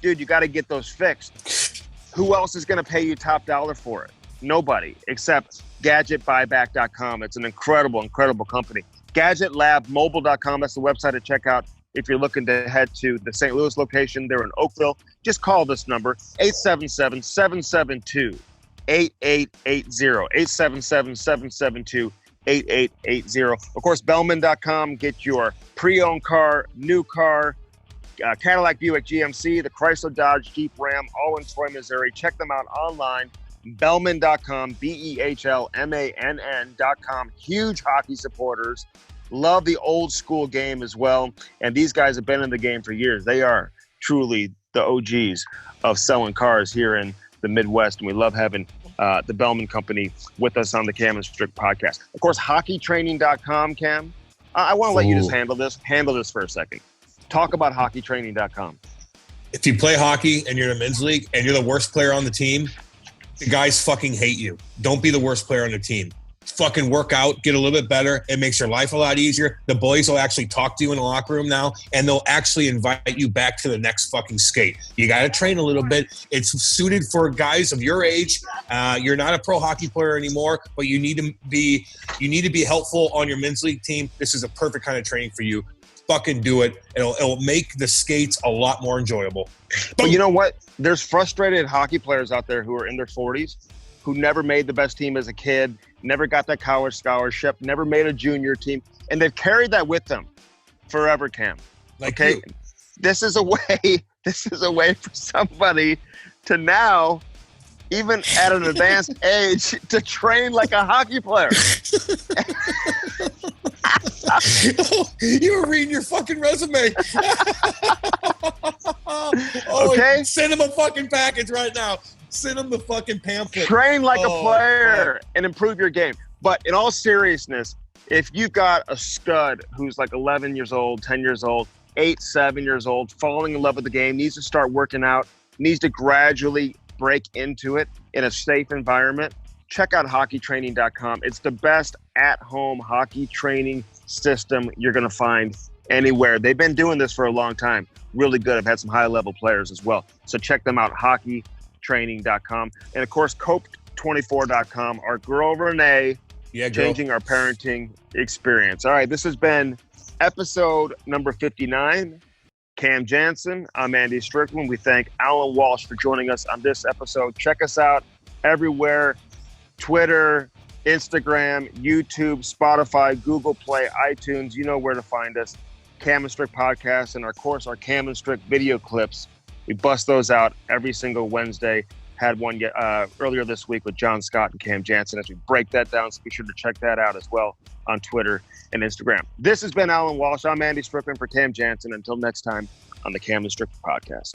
Dude, you got to get those fixed. Who else is going to pay you top dollar for it? Nobody, except GadgetBuyback.com. It's an incredible, incredible company. GadgetLabMobile.com. That's the website to check out if you're looking to head to the St. Louis location. They're in Oakville. Just call this number, 877-772-8880. 877-772-8880. 8880. Of course, Bellman.com. Get your pre-owned car, new car, Cadillac, Buick, GMC, the Chrysler, Dodge, Jeep, Ram, all in Troy, Missouri. Check them out online. Bellman.com, BEHLMANN.com. Huge hockey supporters. Love the old school game as well. And these guys have been in the game for years. They are truly the OGs of selling cars here in the Midwest. And we love having the Bellman Company with us on the Cam and Strick podcast. Of course, hockeytraining.com, Cam. I want to let you just handle this for a second. Talk about hockeytraining.com. If you play hockey and you're in a men's league and you're the worst player on the team, the guys fucking hate you. Don't be the worst player on the team. Fucking work out, get a little bit better. It makes your life a lot easier. The boys will actually talk to you in the locker room now, and they'll actually invite you back to the next fucking skate. You got to train a little bit. It's suited for guys of your age. You're not a pro hockey player anymore, but you need to be helpful on your men's league team. This is a perfect kind of training for you. Fucking do it. It'll make the skates a lot more enjoyable. But you know what? There's frustrated hockey players out there who are in their 40s who never made the best team as a kid, never got that college scholarship, never made a junior team, and they've carried that with them forever, Cam. Like okay? you. This is a way for somebody to now, even at an advanced age, to train like a hockey player. You were reading your fucking resume. Okay. Send him a fucking package right now. Send him the fucking pamphlet. Train like a player and improve your game. But in all seriousness, if you've got a stud who's like 11 years old, 10 years old, 8, 7 years old, falling in love with the game, needs to start working out, needs to gradually break into it in a safe environment, check out hockeytraining.com. It's the best at-home hockey training system you're going to find anywhere. They've been doing this for a long time. Really good. I've had some high-level players as well. So check them out, hockeytraining.com. And, of course, Cope24.com. Our girl, Renee, changing our parenting experience. All right, this has been episode number 59. Cam Jansen, I'm Andy Strickland. We thank Allan Walsh for joining us on this episode. Check us out everywhere: Twitter, Instagram, YouTube, Spotify, Google Play, iTunes. You know where to find us. Cam and Strick Podcast, and of course our Cam and Strick video clips. We bust those out every single Wednesday. Had one earlier this week with John Scott and Cam Jansen as we break that down. So be sure to check that out as well on Twitter and Instagram. This has been Allan Walsh. I'm Andy Strickland for Cam Jansen. Until next time on the Cam and Strick Podcast.